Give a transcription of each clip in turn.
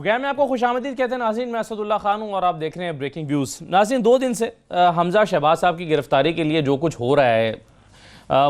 Programme में आपको खुशामदीद कहते हैं नाज़रीन। मैं असदुल्ला खान हूँ और आप देख रहे हैं ब्रेकिंग व्यूज़। नाज़रीन, 2 दिन से हमजा शहबाज साहब की गिरफ्तारी के लिए जो कुछ हो रहा है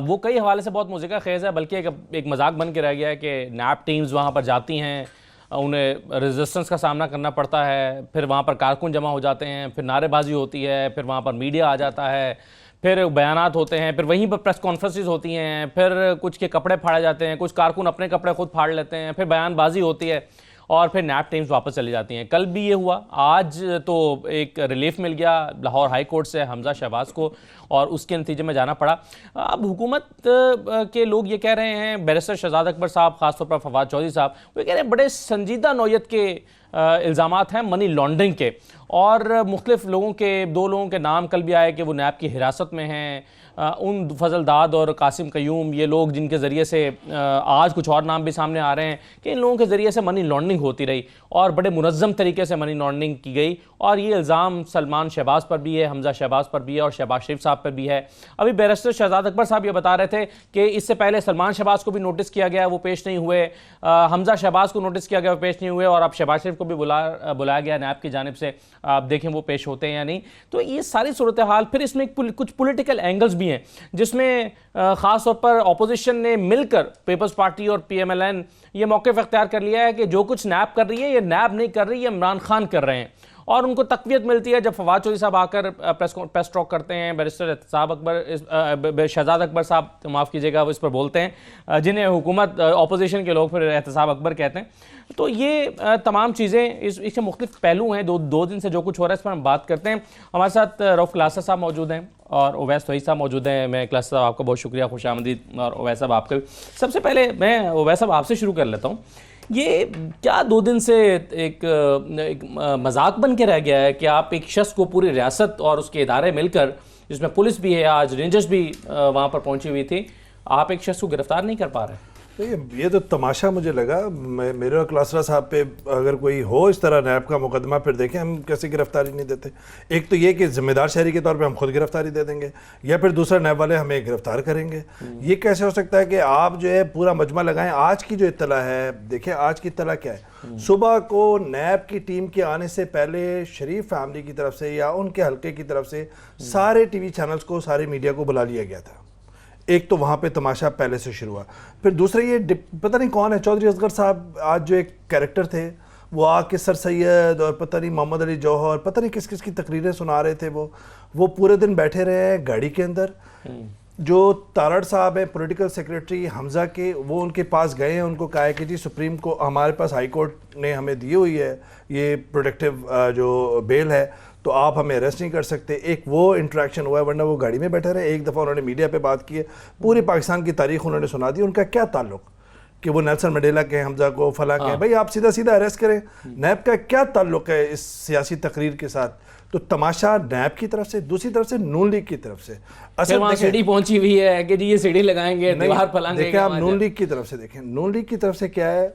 वो कई हवाले से बहुत मुज़िका खेज़ है, बल्कि एक मजाक बन के रह गया है कि नैप टीम्स वहाँ पर जाती हैं, उन्हें रेजिस्टेंस का सामना करना पड़ता है, फिर वहाँ पर कारकुन जमा हो जाते हैं, फिर नारेबाजी होती है, फिर वहाँ पर मीडिया आ जाता है, फिर बयानात होते हैं, फिर वहीं पर प्रेस कॉन्फ्रेंसेस होती हैं, फिर कुछ के कपड़े फाड़े जाते हैं, कुछ कारकुन अपने कपड़े खुद फाड़ लेते हैं, फिर बयानबाजी होती है और फिर नैप टीम्स वापस चली जाती हैं। कल भी ये हुआ, आज तो एक रिलीफ मिल गया लाहौर हाई कोर्ट से हमजा शहबाज को और उसके नतीजे में जाना पड़ा। अब हुकूमत के लोग ये कह रहे हैं, बैरिस्टर शहजाद अकबर साहब, ख़ासतौर पर फवाद चौधरी साहब, वो कह रहे हैं बड़े संजीदा नौयत के इल्ज़ामात हैं मनी लॉन्ड्रिंग के, और मुख्तलिफ लोगों के 2 लोगों के नाम कल भी आए कि वो नैब की हिरासत में हैं। उन फजल दाद और कासिम कयूम, ये लोग जिनके ज़रिए से आज कुछ और नाम भी सामने आ रहे हैं कि इन लोगों के ज़रिए से मनी लॉन्ड्रिंग होती रही और बड़े मुनज़्ज़म तरीके से मनी लॉन्ड्रिंग की गई। और ये इल्ज़ाम सलमान शहबाज पर भी है, हमजा शहबाज पर भी है और शहबाज शरीफ साहब पर भी है। अभी बैरिस्टर शहजाद अकबर साहब ये बता रहे थे कि इससे पहले सलमान शहबाज को भी नोटिस किया गया, वो पेश नहीं हुए, हमजा शहबाज को नोटिस किया गया, वो पेश नहीं हुए, और अब शहबाज शरीफ को भी बुलाया गया नैब की जानिब से, आप देखें वो पेश होते हैं या नहीं। तो ये सारी सूरत हाल, फिर इसमें कुछ पॉलिटिकल एंगल्स भी हैं जिसमें ख़ास तौर पर अपोजिशन ने मिलकर, पीपल्स पार्टी और PMLN, ये मौक़िफ़ इख्तियार कर लिया है कि जो कुछ नैब कर रही है ये नैब नहीं कर रही, ये इमरान खान कर रहे हैं। और उनको तक़वियत मिलती है जब फवाद चौधरी साहब आकर प्रेस टॉक करते हैं, बैरिस्टर शहजाद अकबर साहब, माफ़ कीजिएगा, वो इस पर बोलते हैं, जिन्हें हुकूमत अपोजिशन के लोग फिर एहतसाब अकबर कहते हैं। तो ये तमाम चीज़ें, इसके मुख्तलिफ पहलू हैं। दो दिन से जो कुछ हो रहा है इस पर हम बात करते हैं। हमारे साथ रऊफ़ क्लासा साहब मौजूद हैं और उवैस तोही साहब मौजूद हैं। मैं क्लासा साहब आपका बहुत शुक्रिया, खुशामदीद, और उवैस साहब आपका भी। सबसे पहले मैं उवैस साहब आपसे शुरू कर लेता हूँ। ये क्या 2 दिन से एक मजाक बन के रह गया है कि आप एक शख्स को, पूरी रियासत और उसके इदारे मिलकर, जिसमें पुलिस भी है, आज रेंजर्स भी वहाँ पर पहुँची हुई थी, आप एक शख्स को गिरफ्तार नहीं कर पा रहे? ये तो तमाशा मुझे लगा। मेरे और क्लासरा साहब पे अगर कोई हो इस तरह नैब का मुकदमा, फिर देखें हम कैसे गिरफ्तारी नहीं देते। एक तो ये कि जिम्मेदार शहरी के तौर पे हम खुद गिरफ्तारी दे देंगे, या फिर दूसरा नैब वाले हमें गिरफ्तार करेंगे। ये कैसे हो सकता है कि आप जो है पूरा मजमा लगाएं। आज की जो इत्तला है, देखें आज की इत्तला क्या है। सुबह को नैब की टीम के आने से पहले शरीफ फैमिली की तरफ से या उनके हल्के की तरफ से सारे TV चैनल्स को, सारे मीडिया को बुला लिया गया था। एक तो वहाँ पे तमाशा पहले से शुरू हुआ। फिर दूसरा ये पता नहीं कौन है, चौधरी असगर साहब आज जो एक कैरेक्टर थे, वो आके सर सैयद और पता नहीं मोहम्मद अली जौहर, पता नहीं किस किस की तकरीरें सुना रहे थे। वो पूरे दिन बैठे रहे हैं गाड़ी के अंदर। जो तारड़ साहब हैं, पॉलिटिकल सेक्रेटरी हमजा के, वो उनके पास गए हैं, उनको कहा है कि जी सुप्रीम को हमारे पास हाई कोर्ट ने हमें दी हुई है ये प्रोटेक्टिव जो बेल है, तो आप हमें अरेस्ट नहीं कर सकते। एक वो इंटरेक्शन हुआ है, वरना वो गाड़ी में बैठे रहे। एक दफ़ा उन्होंने मीडिया पे बात की है, पूरी पाकिस्तान की तारीख उन्होंने सुना दी। उनका क्या ताल्लुक कि वो नेल्सन मंडेला के, हमजा को फला के, भाई आप सीधा सीधा अरेस्ट करें। नैब का क्या ताल्लुक है इस सियासी तकरीर के साथ? तो तमाशा नैब की तरफ से, दूसरी तरफ से नून लीग की तरफ से। असल सीढ़ी पहुंची हुई है कि जी ये सीढ़ी लगाएंगे, दीवार फलाएंगे। देखिए आप नून लीग की तरफ से देखें, नून लीग की तरफ से क्या है।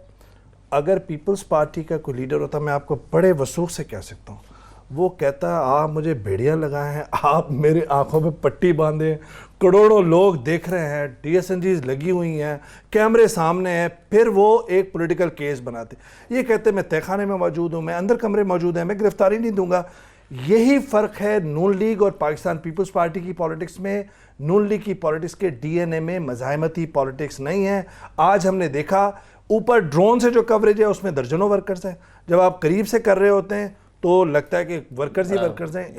अगर पीपल्स पार्टी का कोई लीडर होता, मैं आपको बड़े वसूख से कह सकता हूँ, वो कहता आप मुझे बेड़ियाँ लगाए हैं, आप मेरी आंखों में पट्टी बांधे, करोड़ों लोग देख रहे हैं, DSNGs लगी हुई हैं, कैमरे सामने हैं, फिर वो एक पॉलिटिकल केस बनाते। ये कहते मैं तहखाने में मौजूद हूँ, मैं अंदर कमरे मौजूद हैं, मैं गिरफ्तारी नहीं दूंगा। यही फ़र्क है नून लीग और पाकिस्तान पीपल्स पार्टी की पॉलिटिक्स में। नून लीग की पॉलिटिक्स के DNA में मज़ाहमती पॉलिटिक्स नहीं है। आज हमने देखा ऊपर ड्रोन से जो कवरेज है उसमें दर्जनों वर्कर्स हैं। जब आप करीब से कर रहे होते हैं तो लगता है कि वर्कर्स ही वर्कर्स हैं।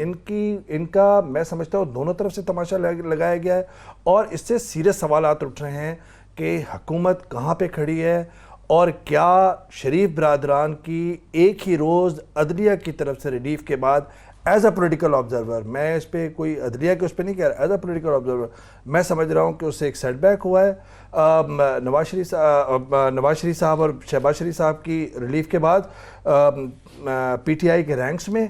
इनका मैं समझता हूँ दोनों तरफ से तमाशा लगाया गया है, और इससे सीरियस सवालात उठ रहे हैं कि हुकूमत कहाँ पे खड़ी है, और क्या शरीफ बरादरान की एक ही रोज़ अदलिया की तरफ से रिलीफ के बाद, एज अ पोलिटिकल ऑब्जर्वर, मैं इस पर कोई अदलिया के उस पर नहीं कह रहा, एज अ पोलिटिकल ऑब्जर्वर मैं समझ रहा हूँ कि उससे एक सेटबैक हुआ है। नवाज शरीफ साहब और शहबाज शरीफ साहब की रिलीफ के बाद PTI के रैंक्स में,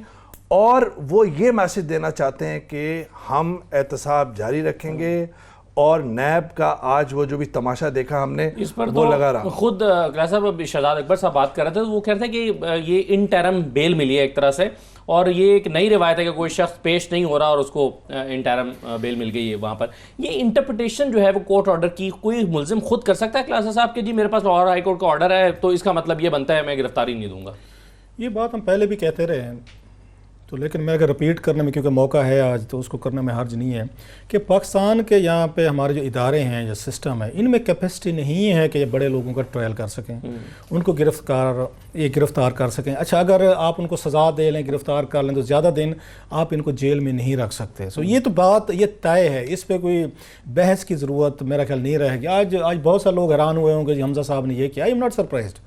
और वो ये मैसेज देना चाहते हैं कि हम एहतसाब जारी रखेंगे। और नैब का आज वो जो भी तमाशा देखा हमने इस पर वो तो लगा रहा। खुद शहजाद अकबर साहब बात कर रहे थे, तो वो कह रहे थे कि ये इंटरम बेल मिली है एक तरह से, और ये एक नई रिवायत है कि कोई शख्स पेश नहीं हो रहा और उसको इंटरम बेल मिल गई है वहाँ पर। ये इंटरप्रिटेशन जो है वो कोर्ट ऑर्डर की कोई मुल्जिम खुद कर सकता है क्लासा साहब के जी मेरे पास लाहौर हाई कोर्ट का ऑर्डर है तो इसका मतलब ये बनता है मैं गिरफ्तारी नहीं दूंगा? ये बात हम पहले भी कहते रहे हैं, तो लेकिन मैं अगर रिपीट करने में, क्योंकि मौका है आज, तो उसको करने में हर्ज नहीं है कि पाकिस्तान के यहाँ पे हमारे जो इदारे हैं, जो सिस्टम है, इनमें कैपेसिटी नहीं है कि ये बड़े लोगों का ट्रायल कर सकें, उनको गिरफ्तार कर सकें। अच्छा, अगर आप उनको सज़ा दे लें, गिरफ्तार कर लें, तो ज़्यादा दिन आप इनको जेल में नहीं रख सकते। सो ये तो बात ये तय है, इस पर कोई बहस की ज़रूरत मेरा ख्याल नहीं रहेगी। आज बहुत सारे लोग हैरान हुए होंगे, हमजा साहब ने ये किया। I am not surprised.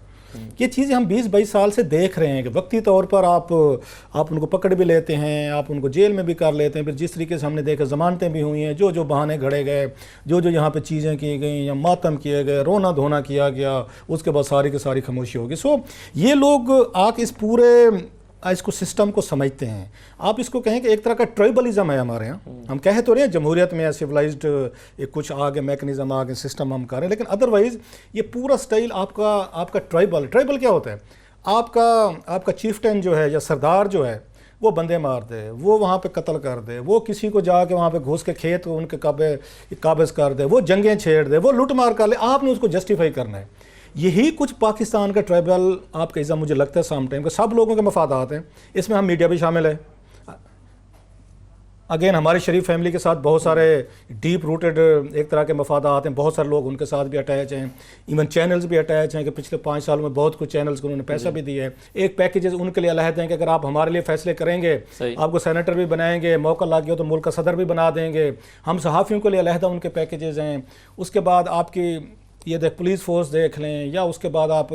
ये चीज़ें हम 20-22 साल से देख रहे हैं कि वक्ती तौर पर आप उनको पकड़ भी लेते हैं, आप उनको जेल में भी कर लेते हैं, फिर जिस तरीके से हमने देखा ज़मानतें भी हुई हैं, जो जो बहाने घड़े गए, जो जो यहाँ पे चीज़ें की गई या मातम किए गए, रोना धोना किया गया, उसके बाद सारी की सारी खामोशी होगी। सो ये लोग आके इस पूरे इसको सिस्टम को समझते हैं। आप इसको कहें कि एक तरह का ट्राइबलिज्म है हमारे यहाँ। हम कह तो रहे हैं जमहूरियत में सिविलाइज्ड एक कुछ आगे मैकेनिज्म आगे सिस्टम हम कर रहे हैं, लेकिन अदरवाइज ये पूरा स्टाइल आपका ट्राइबल क्या होता है? आपका चीफ्टन जो है या सरदार जो है, वो बंदे मार दे, वो वहाँ पे कत्ल कर दे, वो किसी को जाके वहाँ पे घुस के खेत उनके काबज़ कर दे, वो जंगें छेड़ दे, वो लूट मार कर ले, आपने उसको जस्टिफाई करना है। यही कुछ पाकिस्तान का ट्राइबल आपका इज़्ज़ा मुझे लगता है साम टाइम का सब लोगों के मफादात हैं। इसमें हम मीडिया भी शामिल है। अगेन हमारी शरीफ फैमिली के साथ बहुत सारे डीप रूटेड एक तरह के मफादात हैं, बहुत सारे लोग उनके साथ भी अटैच हैं, इवन चैनल्स भी अटैच हैं कि पिछले 5 सालों में बहुत कुछ चैनल्स को उन्होंने पैसा भी दिया है। एक पैकेजेस उनके लिए अलहद हैं कि अगर आप हमारे लिए फैसले करेंगे, आपको सेनेटर भी बनाएंगे, मौका लग गया तो मुल्क का सदर भी बना देंगे। हम सहाफ़ियों के लिए अलहदा उनके पैकेजेस हैं। उसके बाद आपकी ये देख पुलिस फोर्स देख लें, या उसके बाद आप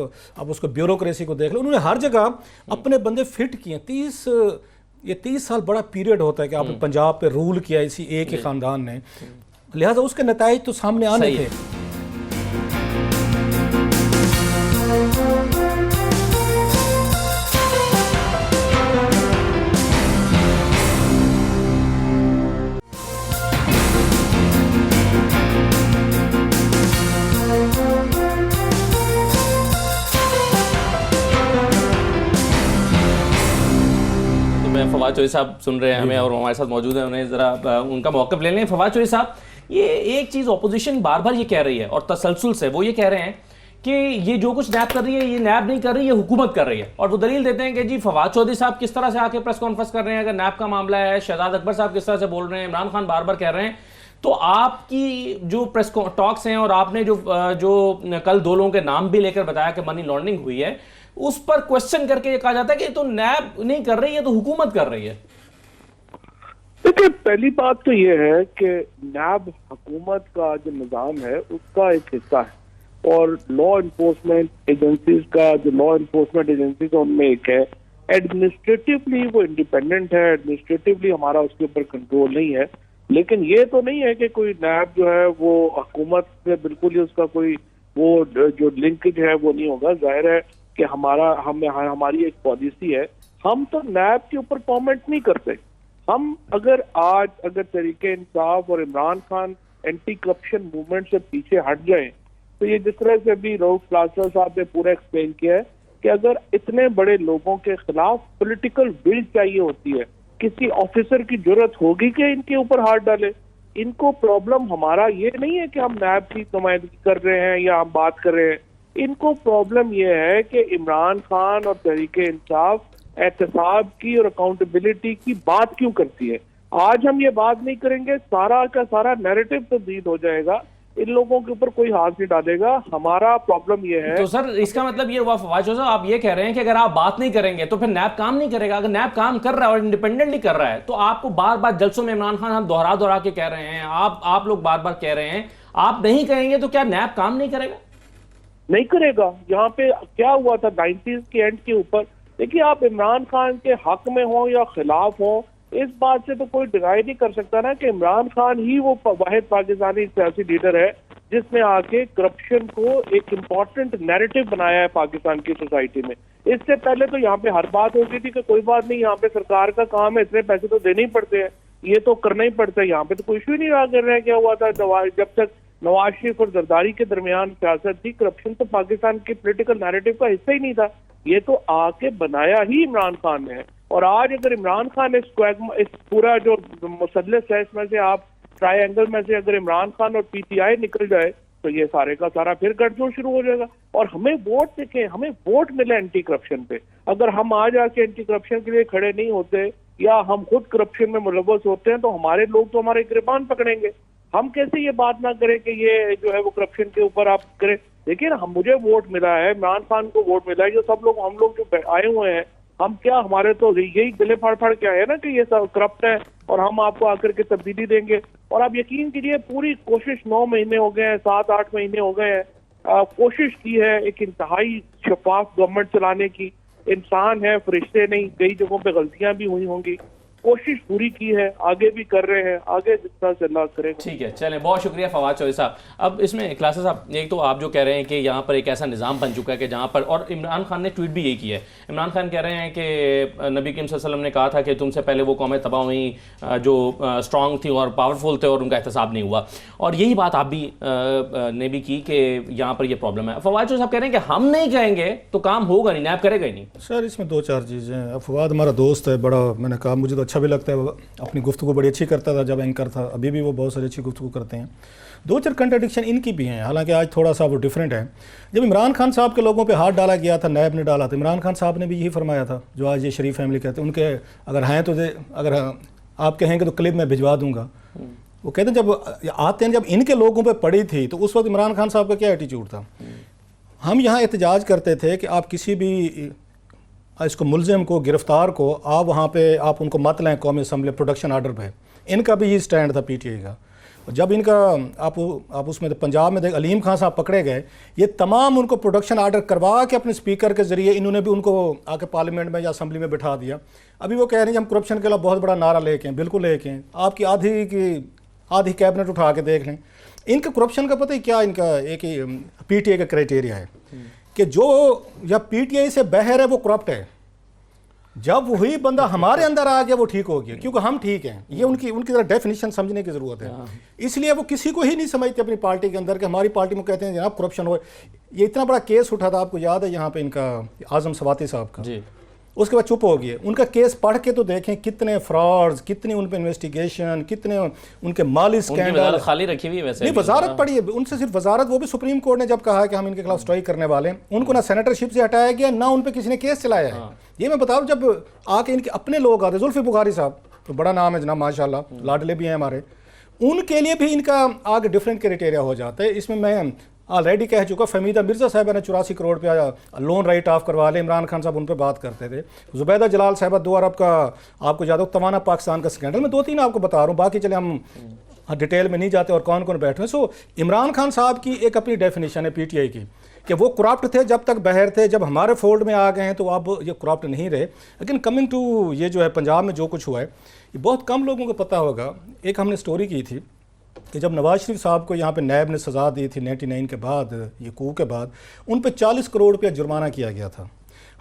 उसको ब्यूरोक्रेसी को देख लें, उन्होंने हर जगह अपने बंदे फिट किए। 30 साल बड़ा पीरियड होता है कि आपने पंजाब पे रूल किया इसी एक ही ख़ानदान ने, लिहाजा उसके नताइज तो सामने आने थे। फवाद चौधरी साहब सुन रहे हैं हमें और हमारे साथ मौजूद हैं, उन्हें ज़रा उनका मौक़िफ़ ले लें। फवाद चौधरी साहब, ये एक चीज़ अपोजिशन बार बार ये कह रही है और तसलसल से वो ये कह रहे हैं कि ये जो कुछ नैब कर रही है, ये नैब नहीं कर रही, ये हुकूमत कर रही है। और वो दलील देते हैं कि जी फवाद चौधरी साहब किस तरह से आके प्रेस कॉन्फ्रेंस कर रहे हैं, अगर नैब का मामला है, शहजाद अकबर साहब किस तरह से बोल रहे हैं, इमरान खान बार बार कह रहे हैं, तो आपकी जो प्रेस टॉक्स हैं और आपने जो कल 2 लोगों के नाम भी लेकर बताया कि मनी लॉन्ड्रिंग हुई है, उस पर क्वेश्चन करके ये कहा जाता है कि तो नैब नहीं कर रही है, तो हुकूमत कर रही है। देखिए, पहली बात तो ये है कि नैब हुकूमत का जो निज़ाम है उसका एक हिस्सा है, और लॉ इन्फोर्समेंट एजेंसीज का जो लॉ इन्फोर्समेंट एजेंसीज उनमें एक है। एडमिनिस्ट्रेटिवली वो इंडिपेंडेंट है, एडमिनिस्ट्रेटिवली हमारा उसके ऊपर कंट्रोल नहीं है, लेकिन ये तो नहीं है कि कोई नैब जो है वो हुकूमत से बिल्कुल ही उसका कोई वो जो लिंकेज है वो नहीं होगा। जाहिर है कि हमारी एक पॉलिसी है, हम तो नैब के ऊपर कमेंट नहीं करते। हम अगर तहरीके इंसाफ और Imran Khan anti corruption movement से पीछे हट जाएं, तो ये जिस तरह से अभी रऊफ फ्लासर साहब ने पूरा एक्सप्लेन किया है कि अगर इतने बड़े लोगों के खिलाफ पॉलिटिकल विल चाहिए होती है, किसी ऑफिसर की जरूरत होगी कि इनके ऊपर हाथ डाले। इनको प्रॉब्लम हमारा ये नहीं है कि हम नैब की नुमाइंदगी कर रहे हैं या हम बात कर रहे हैं, इनको प्रॉब्लम यह है कि इमरान खान और तहरीके इंसाफ एहतसाब की और अकाउंटेबिलिटी की बात क्यों करती है। आज हम ये बात नहीं करेंगे, सारा का सारा नैरेटिव तब्दील हो जाएगा, इन लोगों के ऊपर कोई हाथ नहीं डालेगा। हमारा प्रॉब्लम ये है। तो सर इसका मतलब ये हुआ फवाद चौधरी साहब, आप ये कह रहे हैं कि अगर आप बात नहीं करेंगे तो फिर नैब काम नहीं करेगा। अगर नैब काम कर रहा है और इंडिपेंडेंटली कर रहा है, तो आपको बार बार जलसों में इमरान खान हम दोहरा के कह रहे हैं, आप लोग बार बार कह रहे हैं, आप नहीं कहेंगे तो क्या नैब काम नहीं करेगा? नहीं करेगा। यहाँ पे क्या हुआ था 90s के एंड के ऊपर, देखिए आप इमरान खान के हक में हो या खिलाफ हो, इस बात से तो कोई डिनाई नहीं कर सकता ना कि इमरान खान ही वो वाहिद पाकिस्तानी सियासी लीडर है जिसने आके करप्शन को एक इम्पोर्टेंट नैरेटिव बनाया है पाकिस्तान की सोसाइटी में। इससे पहले तो यहाँ पे हर बात होती थी कि कोई बात नहीं, यहाँ पे सरकार का काम है, इतने पैसे तो देने ही पड़ते हैं, ये तो करना ही पड़ता है। यहाँ पे तो कोई इशू ही नहीं रहा कर रहा है। क्या हुआ था जब तक नवाज शरीफ और जरदारी के दरमियान सियासत थी, करप्शन तो पाकिस्तान के पॉलिटिकल नैरेटिव का हिस्सा ही नहीं था। ये तो आके बनाया ही इमरान खान ने है। और आज अगर इमरान खान इस पूरा जो मुसल्लस है, इसमें से आप ट्रायंगल में से अगर इमरान खान और पीटीआई निकल जाए तो ये सारे का सारा फिर गठजोड़ शुरू हो जाएगा। और हमें वोट देखें, हमें वोट मिले एंटी करप्शन पे। अगर हम आज आके एंटी करप्शन के लिए खड़े नहीं होते या हम खुद करप्शन में मुलव्वस होते हैं तो हमारे लोग तो हमारे गिरबान पकड़ेंगे। हम कैसे ये बात ना करें कि ये जो है वो करप्शन के ऊपर आप करें। देखिए ना, मुझे वोट मिला है, इमरान खान को वोट मिला है, जो सब लोग हम लोग जो आए हुए हैं, हम क्या, हमारे तो यही गले फाड़ फाड़ के आए हैं ना कि ये सब करप्ट है और हम आपको आकर के तब्दीली देंगे। और आप यकीन कीजिए पूरी कोशिश 9 महीने हो गए हैं, 7-8 महीने हो गए हैं, कोशिश की है एक इंतहाई शफाफ गवर्नमेंट चलाने की। इंसान है, फरिश्ते नहीं, कई जगहों पे गलतियां भी हुई होंगी, कोशिश पूरी की है, आगे भी कर रहे हैं, आगे जितना चला करेगा। ठीक है, चलें, बहुत शुक्रिया फवाद चौधरी साहब। अब इसमें क्लासेस साहब, एक तो आप जो कह रहे हैं कि यहाँ पर एक ऐसा निज़ाम बन चुका है कि जहाँ पर, और इमरान खान ने ट्वीट भी यही किया है, इमरान खान कह रहे हैं कि नबी करीम सल्लल्लाहु अलैहि वसल्लम ने कहा था कि तुमसे पहले वो कौमें तबाह हुई जो स्ट्रॉन्ग थी और पावरफुल थे और उनका एहतसाब नहीं हुआ। और यही बात आप भी ने भी की कि यहाँ पर ये प्रॉब्लम है। फवाद चौधरी साहब कह रहे हैं कि हम नहीं कहेंगे तो काम होगा नहीं, नैब करेगा ही नहीं। सर इसमें 2-4 चीज़ें हैं। फवाद हमारा दोस्त है बड़ा, मैंने कहा मुझे तो अच्छा भी लगता है, अपनी गुफ्तगू बड़ी अच्छी करता था जब एंकर था, अभी भी वो बहुत सारी अच्छी गुफ्तगू करते हैं। 2-4 कंट्राडिक्शन इनकी भी हैं, हालांकि आज थोड़ा सा वो डिफरेंट है। जब इमरान खान साहब के लोगों पे हाथ डाला गया था, नैब ने डाला था, इमरान खान साहब ने भी यही फरमाया था जो आज ये शरीफ फैमिली कहते हैं। उनके अगर हैं तो अगर आप कहेंगे तो क्लिप में भिजवा दूंगा। वो कहते हैं जब आते हैं, जब इनके लोगों पर पड़ी थी तो उस वक्त इमरान खान साहब का क्या एटीट्यूड था। हम यहाँ एहतजाज करते थे कि आप किसी भी इसको मुलजिम को, गिरफ्तार को, आप वहाँ पे आप उनको मत लें कौमी असम्बली प्रोडक्शन आर्डर पे। इनका भी ये स्टैंड था पीटीआई का। जब इनका आप उसमें तो पंजाब में देख अलीम खान साहब पकड़े गए, ये तमाम उनको प्रोडक्शन आर्डर करवा के अपने स्पीकर के ज़रिए इन्होंने भी उनको आके पार्लियामेंट में या असम्बली में बिठा दिया। अभी वो कह रहे हैं हम करप्शन के खिलाफ बहुत बड़ा नारा लेके हैं, बिल्कुल लेके हैं। आपकी आधी कैबिनेट उठा के देख लें। इनका करप्शन का पता ही क्या, इनका एक ही पीटीआई का क्राइटेरिया है कि जो या पीटीआई से बाहर है वो करप्ट है। जब वही बंदा हमारे अंदर आ गया वो ठीक हो गया, क्योंकि हम ठीक हैं। ये उनकी जरा डेफिनेशन समझने की ज़रूरत है। इसलिए वो किसी को ही नहीं समझते अपनी पार्टी के अंदर कि हमारी पार्टी में कहते हैं जनाब करप्शन हो। ये इतना बड़ा केस उठा था, आपको याद है, यहाँ पे इनका आजम सवाती साहब का जी। उसके बाद चुप हो गए। उनका केस पढ़ के तो देखें कितने फ्रॉड्स, कितनी उन पर इन्वेस्टिगेशन, कितने उनके माली स्कैंडल। खाली रखी हुई है वैसे, नहीं वजारत पड़ी है उनसे, सिर्फ वजारत, वो भी सुप्रीम कोर्ट ने जब कहा कि हम इनके खिलाफ स्ट्राइक करने वाले हैं, उनको ना सेनेटरशिप से हटाया गया, ना उन पर किसी ने केस चलाया है। ये मैं बताऊँ, जब आके इनके अपने लोग आते, जुल्फी बुखारी साहब तो बड़ा नाम है जनाब माशाल्लाह, लाडले भी हैं हमारे, उनके लिए भी इनका आगे डिफरेंट क्राइटेरिया हो जाता है। इसमें मैं ऑलरेडी कह चुका, फमीदा मिर्ज़ा साहब ने 84 करोड़ पे लोन राइट ऑफ करवा ले, इमरान खान साहब उन पर बात करते थे। जुबैदा जलाल साहब 2 अरब का आपको याद हो तवाना पाकिस्तान का स्कैंडल, मैं 2-3 आपको बता रहा हूँ, बाकी चले हम डिटेल में नहीं जाते और कौन कौन बैठे हैं। सो इमरान खान साहब की एक अपनी डेफिनेशन है पीटीआई की कि वो करप्ट थे जब तक बाहर थे, जब हमारे फोल्ड में आ गए हैं तो अब ये करप्ट नहीं रहे। लेकिन कमिंग टू ये जो है पंजाब में जो कुछ हुआ है, ये बहुत कम लोगों को पता होगा। एक हमने स्टोरी की थी कि जब नवाज शरीफ साहब को यहाँ पे नैब ने सज़ा दी थी 99 के बाद, ये कू के बाद, उन पे 40 करोड़ रुपया जुर्माना किया गया था।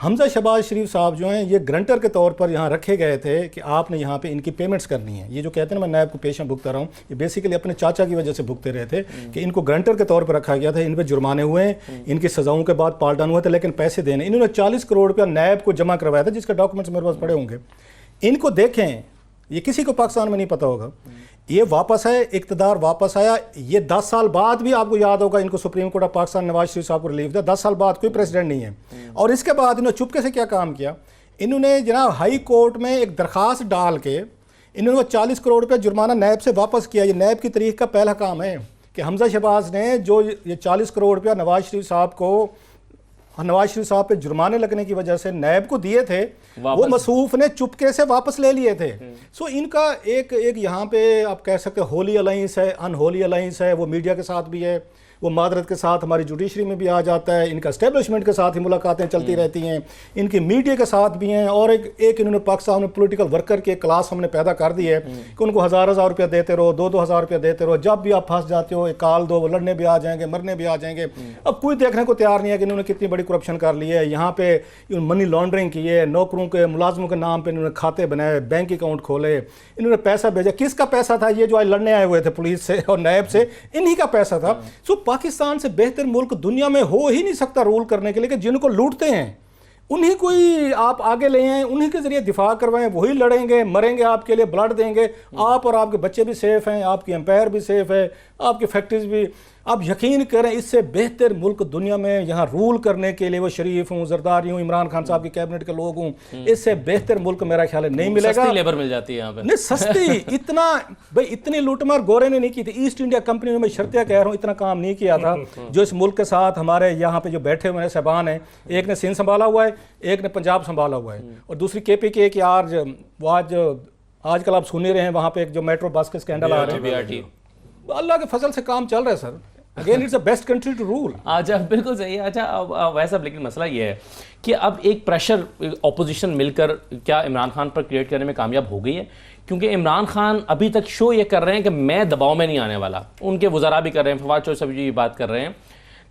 हमजा शहबाज शरीफ साहब जो हैं ये ग्रंटर के तौर पर यहाँ रखे गए थे कि आपने यहाँ पे इनकी पेमेंट्स करनी है। ये जो कहते हैं ना मैं नैब को पेशा भुगता रहा हूँ, ये बेसिकली अपने चाचा की वजह से भुगते रहे थे कि इनको ग्रंटर के तौर पर रखा गया था। इन पे जुर्माने हुए, इनकी सज़ाओं के बाद पालटान हुए थे, लेकिन पैसे देने इन्होंने 40 करोड़ रुपया नैब को जमा करवाया था, जिसका डॉक्यूमेंट्स मेरे पास पड़े होंगे। इनको देखें, ये किसी को पाकिस्तान में नहीं पता होगा। ये वापस आए, इक़्तिदार वापस आया, ये 10 साल बाद भी आपको याद होगा इनको Supreme Court of Pakistan Nawaz Sharif साहब को रिलीफ दिया। 10 साल बाद कोई प्रेसिडेंट नहीं है। और इसके बाद इन्होंने चुपके से क्या काम किया, इन्होंने जनाब हाई कोर्ट में एक दरख्वास्त डाल के इन्होंने 40 करोड़ रुपये जुर्माना नैब से वापस किया। ये नैब की तारीख का पहला काम है कि हमजा शहबाज ने जो ये 40 करोड़ रुपया नवाज शरीफ साहब पे जुर्माने लगने की वजह से नैब को दिए थे, वो मसूफ ने चुपके से वापस ले लिए थे। सो इनका एक यहाँ पे आप कह सकते हैं होली अलाइंस है, अनहोली अलाइंस है। वो मीडिया के साथ भी है, वो मादरत के साथ हमारी जुडिशरी में भी आ जाता है, इनका एस्टेब्लिशमेंट के साथ ही मुलाकातें चलती रहती हैं, इनकी मीडिया के साथ भी हैं। और एक इन्होंने पाकिस्तान में पॉलिटिकल वर्कर की एक क्लास हमने पैदा कर दी है कि उनको 1000-1000 रुपया देते रहो, 2-2000 रुपया देते रहो, जब भी आप फंस जाते हो एक कॉल दो, वो लड़ने भी आ जाएंगे, मरने भी आ जाएंगे। अब कोई देखने को तैयार नहीं है कि इन्होंने कितनी बड़ी करप्शन कर ली है। यहाँ पे मनी लॉन्ड्रिंग की है, नौकरों के मुलाजमों के नाम पर इन्होंने खाते बनाए, बैंक अकाउंट खोले, इन्होंने पैसा भेजा। किसका पैसा था? ये जो आज लड़ने आए हुए थे पुलिस से और नैब से, इन्हीं का पैसा था। सो पाकिस्तान से बेहतर मुल्क दुनिया में हो ही नहीं सकता रूल करने के लिए कि जिनको लूटते हैं उन्हीं को ही आप आगे ले आएं, उन्हीं के जरिए दिफा करवाएं, वही लड़ेंगे, मरेंगे आपके लिए, ब्लड देंगे। आप और आपके बच्चे भी सेफ हैं, आपकी एम्पायर भी सेफ है, आपकी फैक्ट्रीज भी, आप यकीन करें इससे बेहतर मुल्क दुनिया में यहाँ रूल करने के लिए, वो शरीफ हूँ, जरदारी हूँ, इमरान खान साहब की कैबिनेट के लोग हूँ, इससे बेहतर मुल्क मेरा ख्याल है नहीं मिलेगा। सस्ती लेबर मिल जाती है यहाँ पे। नहीं सस्ती, इतना भाई इतनी लूटमार गोरे ने नहीं की थी। ईस्ट इंडिया कंपनी में मैं शर्तिया कह रहा हूँ, इतना काम नहीं किया था जो इस मुल्क के साथ हमारे यहाँ पे जो बैठे हुए हैं साहबान हैं। एक ने सिंध संभाला हुआ है, एक ने पंजाब संभाला हुआ है, और दूसरी KPK की आजकल आप सुन ही रहे हैं वहाँ पे एक जो मेट्रो बस के स्कैंडल आ रहे हैं। अल्लाह के फजल से काम चल रहा है sir. Again it's the best country to rule. अच्छा, बिल्कुल सही है। अच्छा, अब वैसा, लेकिन मसला ये है कि अब एक प्रेशर ऑपोजिशन मिलकर क्या इमरान खान पर क्रिएट करने में कामयाब हो गई है? क्योंकि इमरान खान अभी तक शो ये कर रहे हैं कि मैं दबाव में नहीं आने वाला, उनके वज़रा भी कर रहे हैं, फवाद चौधरी भी बात कर रहे हैं,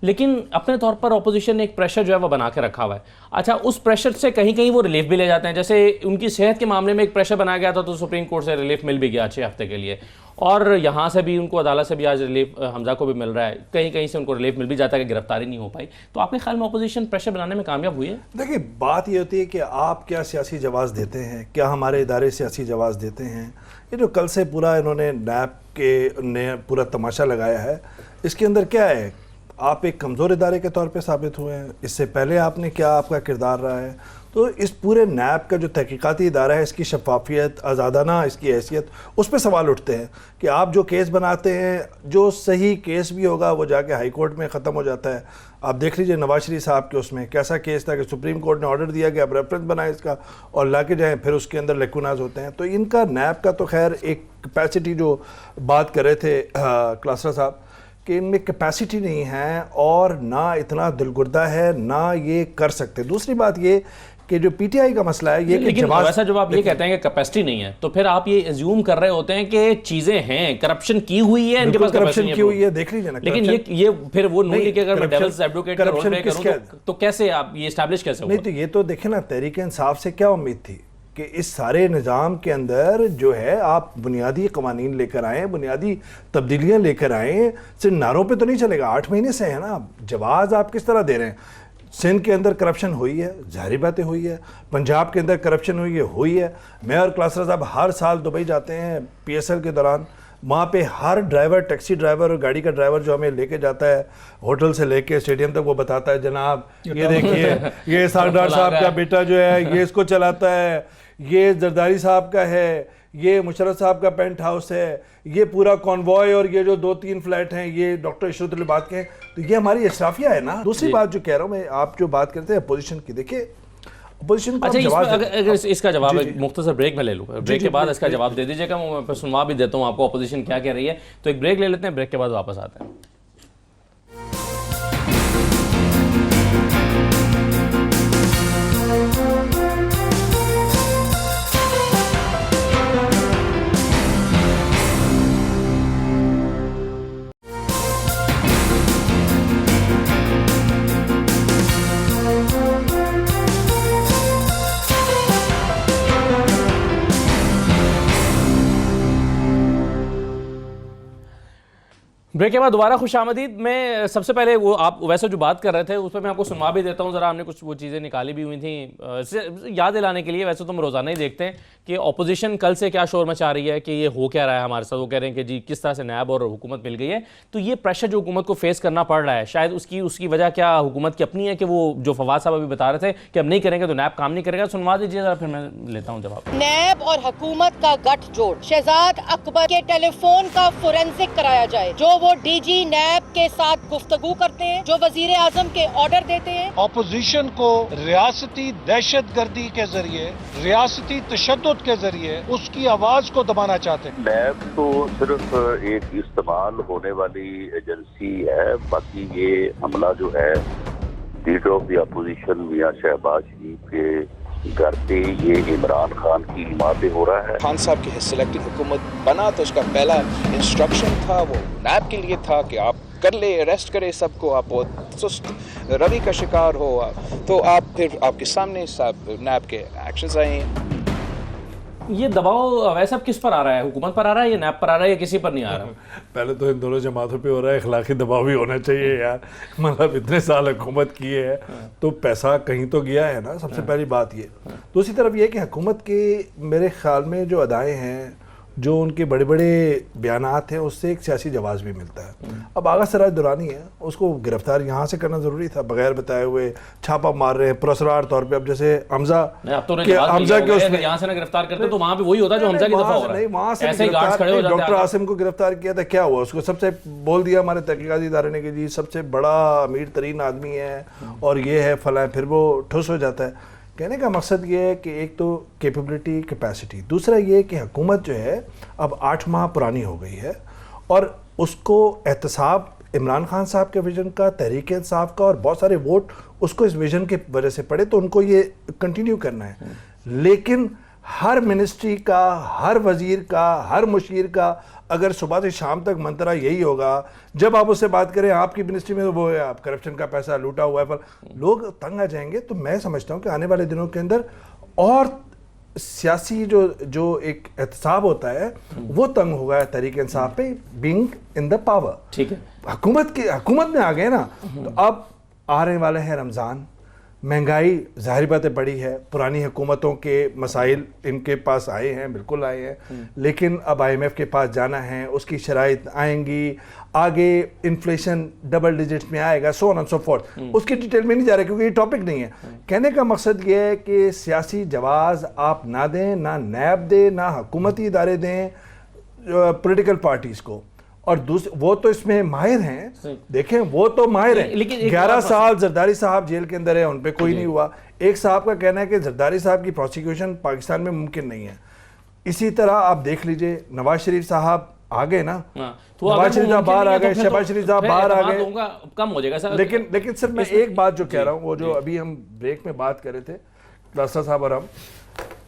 लेकिन अपने तौर पर ऑपोजिशन ने एक प्रेशर जो है वो बना के रखा हुआ है। अच्छा, उस प्रेशर से कहीं कहीं वो रिलीफ भी ले जाते हैं। जैसे उनकी सेहत के मामले में एक प्रेशर बनाया गया था, तो सुप्रीम कोर्ट से रिलीफ मिल भी गया 6 हफ्ते के लिए, और यहाँ से भी उनको अदालत से भी आज रिलीफ हमजा को भी मिल रहा है, कहीं कहीं से उनको रिलीफ मिल भी जाता है कि गिरफ्तारी नहीं हो पाई। तो आपके ख्याल में ऑपोजिशन प्रेशर बनाने में कामयाब हुई है? देखिए, बात ये होती है कि आप क्या सियासी जवाब देते हैं, क्या हमारे इदारे सियासी जवाब देते हैं। ये जो कल से पूरा इन्होंने नैब के ने पूरा तमाशा लगाया है, इसके अंदर क्या है? आप एक कमज़ोर इदारे के तौर पे साबित हुए हैं। इससे पहले आपने क्या आपका किरदार रहा है? तो इस पूरे नैब का जो तहकीकाती इदारा है, इसकी शफाफियत, आज़ादाना इसकी हैसियत, उस पर सवाल उठते हैं कि आप जो केस बनाते हैं, जो सही केस भी होगा वो जाके हाई कोर्ट में ख़त्म हो जाता है। आप देख लीजिए नवाज शरीफ साहब के उसमें कैसा केस था कि सुप्रीम कोर्ट ने ऑर्डर दिया कि आप रेफरेंस बनाएं इसका और ला के जाएँ, फिर उसके अंदर लेकुनाज होते हैं। तो इनका नैब का तो खैर एक कैपेसिटी जो बात कर रहे थे क्लासरा साहब कि इनमें कैपेसिटी नहीं है और ना इतना दिलगुर्दा है, ना ये कर सकते। दूसरी बात ये कि जो पीटीआई का मसला है ये, लेकिन वैसा जब आप ये कहते हैं कि कैपेसिटी नहीं है, तो फिर आप ये एज्यूम कर रहे होते हैं कि चीजें हैं, करप्शन की हुई है, इनके पास करप्शन की हुई है, देख लीजिए ना। लेकिन ये फिर वो नहीं कि अगर मैं डेविल्स एडवोकेट का रोल प्ले करूं तो कैसे आप ये एस्टैब्लिश कैसे होगा? नहीं, तो ये तो देखें ना, तहरीक इंसाफ से क्या उम्मीद थी कि इस सारे निज़ाम के अंदर जो है आप बुनियादी कवानीन लेकर आएँ, बुनियादी तब्दीलियाँ लेकर आएँ। सिर्फ नारों पे तो नहीं चलेगा। 8 महीने से है ना, जवाब आप किस तरह दे रहे हैं? सिंध के अंदर करप्शन हुई है, जाहिर बातें हुई है। पंजाब के अंदर करप्शन हुई है। मैं और क्लासरा साहब हर साल दुबई जाते हैं PSL के दौरान। वहाँ पे हर ड्राइवर, टैक्सी ड्राइवर और गाड़ी का ड्राइवर जो हमें लेके जाता है होटल से लेके स्टेडियम तक, वो बताता है जनाब ये देखिए ये सरदार साहब का बेटा जो है ये इसको चलाता है, ये जरदारी साहब का है, ये मुशर्रफ साहब का पेंट हाउस है, ये पूरा कॉन्वॉय और ये जो 2-3 फ्लैट हैं ये डॉक्टर इशरत अली बात के हैं। तो ये हमारी अशराफिया है ना। दूसरी बात जो कह रहा हूँ मैं, आप जो बात करते हैं अपोजिशन की, देखिए अपोजिशन को अगर इसका जवाब एक मुख्तसर ब्रेक में ले लूँ, ब्रेक के बाद इसका जवाब दे दीजिएगा, मैं सुनवा भी देता हूँ आपको अपोजिशन क्या कह रही है। तो एक ब्रेक ले लेते हैं, ब्रेक के बाद वापस आते हैं। ब्रेक के बाद दोबारा खुश आमदीद। मैं सबसे पहले वो आप वैसे जो बात कर रहे थे उस पर मैं आपको सुनवा भी देता हूँ ज़रा। हमने कुछ वो चीज़ें निकाली भी हुई थी याद दिलाने के लिए। वैसे तो हम रोज़ाना ही देखते हैं कि ऑपोजिशन कल से क्या शोर मचा रही है कि ये हो क्या रहा है हमारे साथ। वो कह रहे हैं कि जी किस तरह से नैब और हुकूमत मिल गई है। तो ये प्रेशर जो हुकूमत को फेस करना पड़ रहा है, शायद उसकी वजह क्या हुकूमत की अपनी है कि वो जो फवाद साहब अभी बता रहे थे कि अब नहीं करेंगे तो नैब काम नहीं करेगा। सुनवा दीजिए ज़रा, फिर मैं लेता हूँ जवाब। नैब और हुकूमत का गठजोड़, शहजाद अकबर के टेलीफोन का फोरेंसिक कराया जाए, जो वो DG नैब के साथ गुफ्तगू करते हैं, जो वजीर आजम के ऑर्डर देते हैं। ऑपोजिशन को रियासती दहशतगर्दी के जरिए, रियासती तशद्दुद के जरिए उसकी आवाज को दबाना चाहते हैं। नैब तो सिर्फ एक इस्तेमाल होने वाली एजेंसी है। बाकी ये हमला जो है लीडर ऑफ द अपोजिशन मियां शहबाज शरीफ के घर पे ये इमरान खान की हिमायत पे हो रहा है। खान साहब की सिलेक्टिव हुकूमत बना तो उसका पहला इंस्ट्रक्शन था वो नैब के लिए था कि आप कर ले, अरेस्ट करे सबको। आप बहुत सुस्त रवि का शिकार हो तो आप फिर आपके सामने सब नैब के एक्शंस आए। ये दबाव वैसे अब किस पर आ रहा है? हुकूमत पर आ रहा है या नैब पर आ रहा है या किसी पर नहीं आ रहा? पहले तो इन दोनों जमातों पे हो रहा है। इखलाकी दबाव भी होना चाहिए यार। मतलब इतने साल हुकूमत की है तो पैसा कहीं तो गया है ना, सबसे पहली बात ये। दूसरी तरफ ये कि हुकूमत के मेरे ख्याल में जो अदाएँ हैं जो उनके बड़े बड़े बयानात हैं उससे एक सियासी जवाब भी मिलता है। अब आगा सराज दुरानी है, उसको गिरफ्तार यहाँ से करना ज़रूरी था, बगैर बताए हुए छापा मार रहे हैं पुरस्कार तौर पे। अब जैसे हमजा के उसमें यहाँ से ना गिरफ्तार करते तो वहाँ पे वही होता जो हमजा की दफा हो रहा है। वहाँ से ऐसे ही गार्ड्स खड़े हो जाते हैं। डॉक्टर आसिम को गिरफ्तार किया था, क्या हुआ? उसको सबसे बोल दिया हमारे तहकीकाती इदारे ने कि जी सबसे बड़ा अमीर तरीन आदमी है और ये है फलां, फिर वो ठुस हो जाता है। कहने का मकसद ये है कि एक तो कैपेबिलिटी, कैपेसिटी, दूसरा ये कि हुकूमत जो है अब 8 माह पुरानी हो गई है और उसको एहतसाब इमरान खान साहब के विजन का, तहरीक इंसाफ का और बहुत सारे वोट उसको इस विजन की वजह से पड़े, तो उनको ये कंटिन्यू करना है। लेकिन हर मिनिस्ट्री का, हर वजीर का, हर मुशीर का अगर सुबह से शाम तक मंत्रा यही होगा, जब आप उससे बात करें आपकी मिनिस्ट्री में तो वो है आप करप्शन का पैसा लूटा हुआ है, पर लोग तंग आ जाएंगे। तो मैं समझता हूँ कि आने वाले दिनों के अंदर और सियासी जो एक एहतसाब होता है वो तंग होगा तहरीक इंसाफ पे, बीइंग इन द पावर। ठीक है, हुकूमत में आ गए ना, तो अब आने वाले हैं रमज़ान, महंगाई ज़ाहिर बात है बढ़ी है, पुरानी हुकूमतों के मसाइल इनके पास आए हैं, बिल्कुल आए हैं, लेकिन अब IMF के पास जाना है, उसकी शराइत आएंगी, आगे इन्फ्लेशन डबल डिजिट्स में आएगा, so on and so fourth. उसकी डिटेल में नहीं जा रहे क्योंकि ये टॉपिक नहीं है। कहने का मकसद ये है कि सियासी जवाज़ आप ना दें, ना नैब दे, ना हुकूमती इदारे दें पॉलिटिकल पार्टीज़ को। और दूसरे वो तो इसमें माहिर हैं, देखें वो तो माहिर हैं। लेकिन 11 साल जरदारी साहब जेल के अंदर है, उन पे कोई नहीं हुआ। एक साहब का कहना है कि जरदारी साहब की प्रोसिक्यूशन पाकिस्तान में मुमकिन नहीं है। इसी तरह आप देख लीजिए नवाज शरीफ साहब आ गए ना, तो नवाज शरीफ साहब बाहर आ गए, शहबाज शरीफ साहब बाहर आ गए, कम हो जाएगा सर। लेकिन सर मैं एक बात जो कह रहा हूँ, वो जो अभी हम ब्रेक में बात कर रहे थे रास्ता साहब और हम,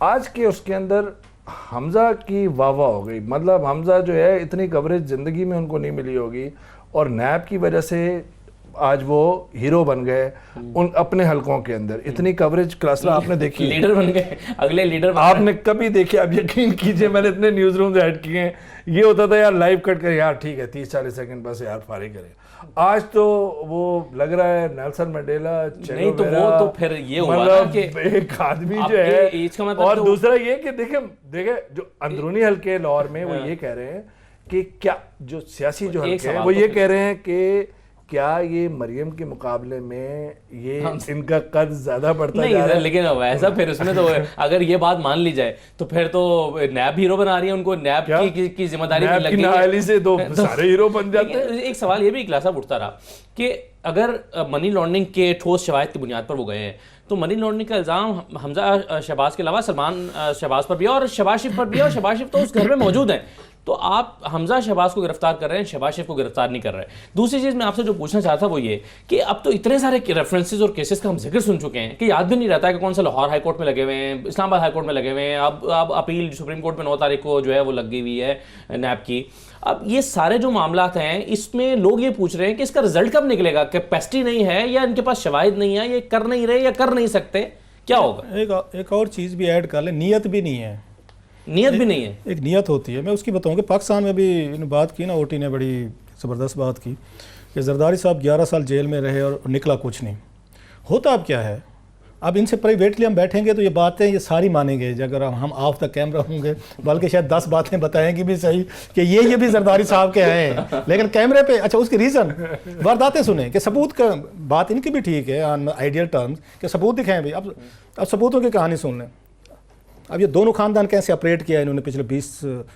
आज के उसके अंदर हमजा की वाह हो गई। मतलब हमजा जो है इतनी कवरेज ज़िंदगी में उनको नहीं मिली होगी और नैब की वजह से आज वो हीरो बन गए उन अपने हलकों के अंदर। इतनी कवरेज क्लास आपने देखी, लीडर बन गए, अगले लीडर आपने कभी देखे? अब यकीन कीजिए मैंने इतने न्यूज़ रूम ऐड किए हैं, ये होता था यार लाइव कट कर, यार ठीक है 30-40 सेकंड बस यार फारिग करें। आज तो वो लग रहा है नेल्सन मंडेला। नहीं तो वो तो फिर ये हुआ ना कि एक आदमी जो है, मतलब और दूसरा ये कि देखे जो अंदरूनी हल्के लाहौर में वो ये कह रहे हैं कि क्या जो सियासी जो हल्के हैं वो ये कह रहे हैं कि क्या ये मरियम के मुकाबले में ये इनका कद ज्यादा बढ़ता जा रहा है। लेकिन वैसा फिर उसमें तो अगर ये बात मान ली जाए तो फिर तो नैब हीरो बना रही है, उनको नैब की जिम्मेदारी लग गई से दो सारे हीरो बन जाते हैं। एक सवाल ये भी क्लासा उठता रहा कि अगर मनी लॉन्ड्रिंग के ठोस शवाहिद की बुनियाद पर वो गए हैं तो मनी लॉन्ड्रिंग का इल्ज़ाम हमजा शहबाज के अलावा सलमान शहबाज पर भी है और शहबाज शरीफ पर भी है, और शहबाज शरीफ तो उस घर में मौजूद हैं। तो आप हमजा शहबाज को गिरफ्तार कर रहे हैं, शहबाज शरीफ को गिरफ्तार नहीं कर रहे हैं। दूसरी चीज़ मैं आपसे जो पूछना चाहता था वो ये कि अब तो इतने सारे रेफरेंसेस और केसेस का हम जिक्र सुन चुके हैं कि याद भी नहीं रहता है कि कौन सा लाहौर हाई कोर्ट में लगे हुए हैं, इस्लामाबाद हाई कोर्ट में लगे हुए हैं, अब अपील सुप्रीम कोर्ट में 9 तारीख को जो है वो लग गई हुई है नैब की। अब ये सारे जो मामला हैं इसमें लोग ये पूछ रहे हैं कि इसका रिजल्ट कब निकलेगा? कैपेसिटी नहीं है या इनके पास शवाहिद नहीं है, ये कर नहीं रहे या कर नहीं सकते, क्या होगा? एक और चीज़ भी ऐड कर ले, नियत भी नहीं है। नियत भी नहीं है, एक नियत होती है। मैं उसकी बताऊँ कि पाकिस्तान में भी इन बात की ना, ओटी ने बड़ी ज़बरदस्त बात की कि जरदारी साहब 11 साल जेल में रहे और निकला कुछ नहीं। होता अब क्या है, अब इनसे प्राइवेटली हम बैठेंगे तो ये बातें ये सारी मानेंगे अगर हम ऑफ द कैमरा होंगे, बल्कि शायद 10 बातें बताएंगे भी सही कि ये भी जरदारी साहब के हैं, लेकिन कैमरे पे अच्छा उसकी रीज़न वारदातें सुने कि सबूत का बात इनकी भी ठीक है ऑन आइडियल टर्म्स कि सबूत दिखाएं भाई। अब सबूतों की कहानी सुन लें। अब ये दोनों खानदान कैसे ऑपरेट किया इन्होंने पिछले 20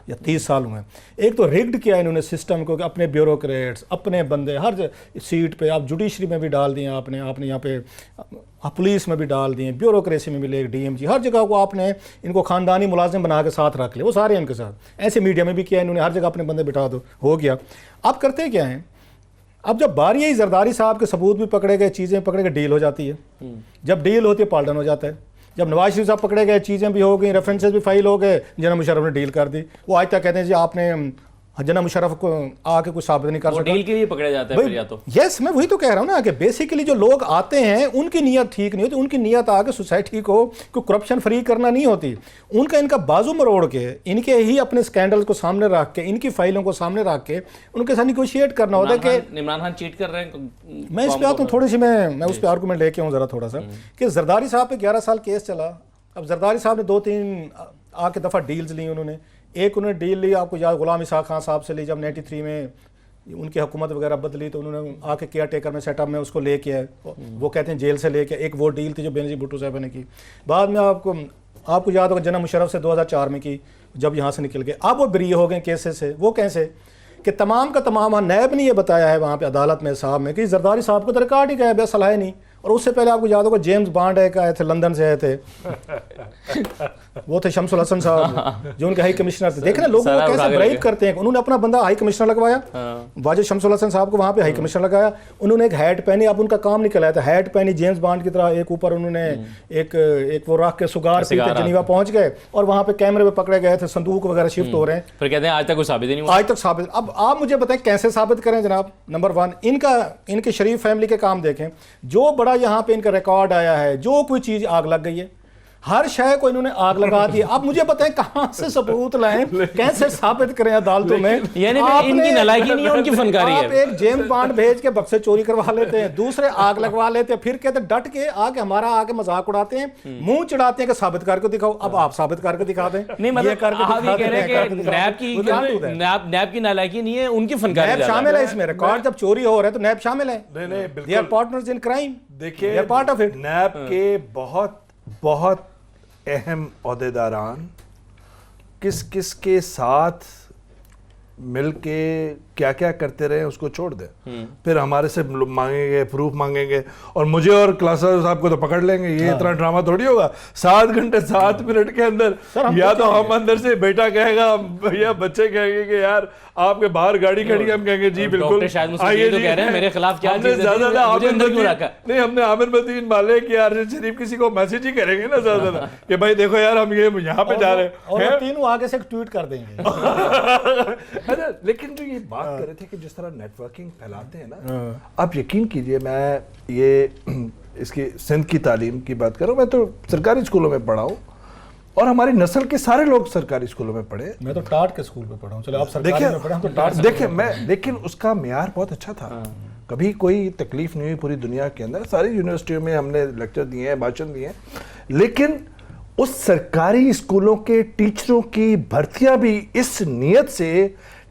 या 30 साल हुए। एक तो रिग्ड किया इन्होंने सिस्टम को कि अपने ब्यूरोक्रेट्स, अपने बंदे हर सीट पे, आप जुडिशरी में भी डाल दिए आपने यहाँ पे पुलिस में भी डाल दिए, ब्यूरोक्रेसी में भी ले, DMG हर जगह को आपने इनको खानदानी मुलाजिम बना के साथ रख लिया, वो सारे इनके साथ। ऐसे मीडिया में भी किया इन्होंने, हर जगह अपने बंदे बिठा दो, हो गया। अब करते क्या हैं, अब जब बारी आई जरदारी साहब के सबूत भी पकड़े गए, चीज़ें पकड़े गए, डील हो जाती है। जब डील होती है पार्डन हो जाता है। जब नवाज शरीफ साहब पकड़े गए, चीज़ें भी हो गई, रेफरेंसेस भी फाइल हो गए, जना मुशर्रफ ने डील कर दी। वो आज तक कहते हैं जी आपने जना मुशर्रफ को आके कुछ साबित नहीं कर सकता, डील के लिए पकड़े जाते हैं फिर या तो। यस, मैं वही तो कह रहा हूँ ना कि बेसिकली जो लोग आते हैं उनकी नीयत ठीक नहीं होती। उनकी नीयत आके सोसाइटी को करप्शन फ्री करना नहीं होती। इनका बाजू मरोड़ के, इनके ही अपने स्कैंडल को सामने रख के, इनकी फाइलों को सामने रख के उनके साथ निगोशिएट करना होता है कि इमरान खान चीट कर रहे हैं। मैं इस पे आता हूँ थोड़ी सी, मैं उस पर आर्गूमेंट लेके हूँ ज़रा थोड़ा सा कि जरदारी साहब पे 11 साल केस चला। अब जरदारी साहब ने 2-3 आके दफ़ा डील्स ली उन्होंने, एक उन्होंने डील ली, आपको याद, गुलाम इसाक खान साहब से ली, जब 93 में उनकी हुकूमत वगैरह बदली तो उन्होंने आके केयर टेकर में सेटअप में उसको लेके आए, वो कहते हैं जेल से लेके, एक वो डील थी जो बेनजीर भुट्टो साहब ने की। बाद में आपको याद होगा जना मुशर्रफ से 2004 में की, जब यहाँ से निकल गए, अब वो बरी हो गए केसेस से। वो कैसे कि तमाम का तमाम, वहाँ नैब ने ये बताया है वहाँ पे अदालत में साहब में कि जरदारी साहब को तो रिकॉर्ड ही गया, बस सलाह नहीं। और उससे पहले आपको याद होगा जेम्स बॉन्ड एक आए थे, लंदन से आए थे वो थे शमसुल हसन साहब जो उनके हाई कमिश्नर थे। देखें ना लोगों को कैसे ब्राइब करते हैं। उन्होंने अपना बंदा हाई कमिश्नर लगवाया, वाजिद शमसुल हसन साहब को वहाँ पे हाई कमिश्नर लगाया, उन्होंने एक हैट पहनी, अब उनका काम निकल आया था हैट पहनी जेम्स बॉन्ड की तरह, एक ऊपर उन्होंने एक वो रख के सुगार पीते जनीवा पहुंच गए और वहाँ पे कैमरे पे पकड़े गए थे, संदूक वगैरह शिफ्ट हो रहे हैं। फिर कहते हैं आज तक कोई साबित ही नहीं हुआ। आज तक साबित, अब आप मुझे बताएं कैसे साबित करें जनाब। नंबर 1 इनके शरीफ फैमिली के काम देखें, जो बड़ा यहाँ पे इनका रिकॉर्ड आया है, जो कोई चीज आग लग गई है, हर शय को इन्होंने आग लगा दी। अब मुझे बताएं कहां से सबूत लाएं, कैसे साबित करें अदालतों में। यानी इनकी नलायकी नहीं है, उनकी फनकारी है। आप एक जेम्स बॉन्ड भेज के बक्से चोरी करवा लेते हैं, दूसरे आग लगवा लेते हैं, फिर कहते डट के आके हमारा आके मजाक उड़ाते हैं, मुंह चढ़ाते हैं कि साबित करके दिखाओ। अब आप साबित करके दिखा दें। नहीं मतलब आप ये कह रहे हैं कि नैब की नालायकी नहीं है, उनकी फनकारी नैब शामिल है इसमें। रिकॉर्ड जब चोरी हो रहा है तो नैब शामिल है। They are partners in crime, देखिए they are part of it. NAB के बहुत अहम ओहदेदारान किस किस के साथ मिलके क्या क्या करते रहे उसको छोड़ दे, फिर हमारे से मांगेंगे, प्रूफ मांगेंगे और मुझे और क्लासेस साहब को तो पकड़ लेंगे। ये इतना ड्रामा थोड़ी होगा 7 घंटे 7 मिनट के अंदर। या तो हम अंदर से बेटा कहेगा या बच्चे कहेंगे कि यार आपके बाहर गाड़ी खड़ी, हम कहेंगे जी बिल्कुल आइए, तो कह रहे हैं मेरे खिलाफ क्या चीज़ है। नहीं, हमने आमिर मदीन माले कि यार शरीफ किसी को मैसेज ही करेंगे ना ज्यादा कि भाई देखो यार हम ये यहाँ पे जा रहे हैं, और तीनों आगे से ट्वीट कर देंगे। लेकिन जो ये बात कर रहे थे कि जिस तरह नेटवर्किंग फैलाते हैं ना, आप यकीन कीजिए, मैं ये इसकी सिंध की तालीम की बात कर रहा हूँ, मैं तो सरकारी स्कूलों में पढ़ा हूँ और हमारी नस्ल के सारे लोग सरकारी स्कूलों में पढ़े। मैं तो टाट के स्कूल में पढ़ा हूँ। चलो आप सरकारी में पढ़े, हम तो टाट। देखिए मैं, लेकिन उसका मेयार बहुत अच्छा था, कभी कोई तकलीफ नहीं हुई पूरी दुनिया के अंदर। सारी यूनिवर्सिटियों में हमने लेक्चर दिए हैं, भाषण दिए हैं, लेकिन उस सरकारी स्कूलों के टीचरों की भर्तियां भी इस नियत से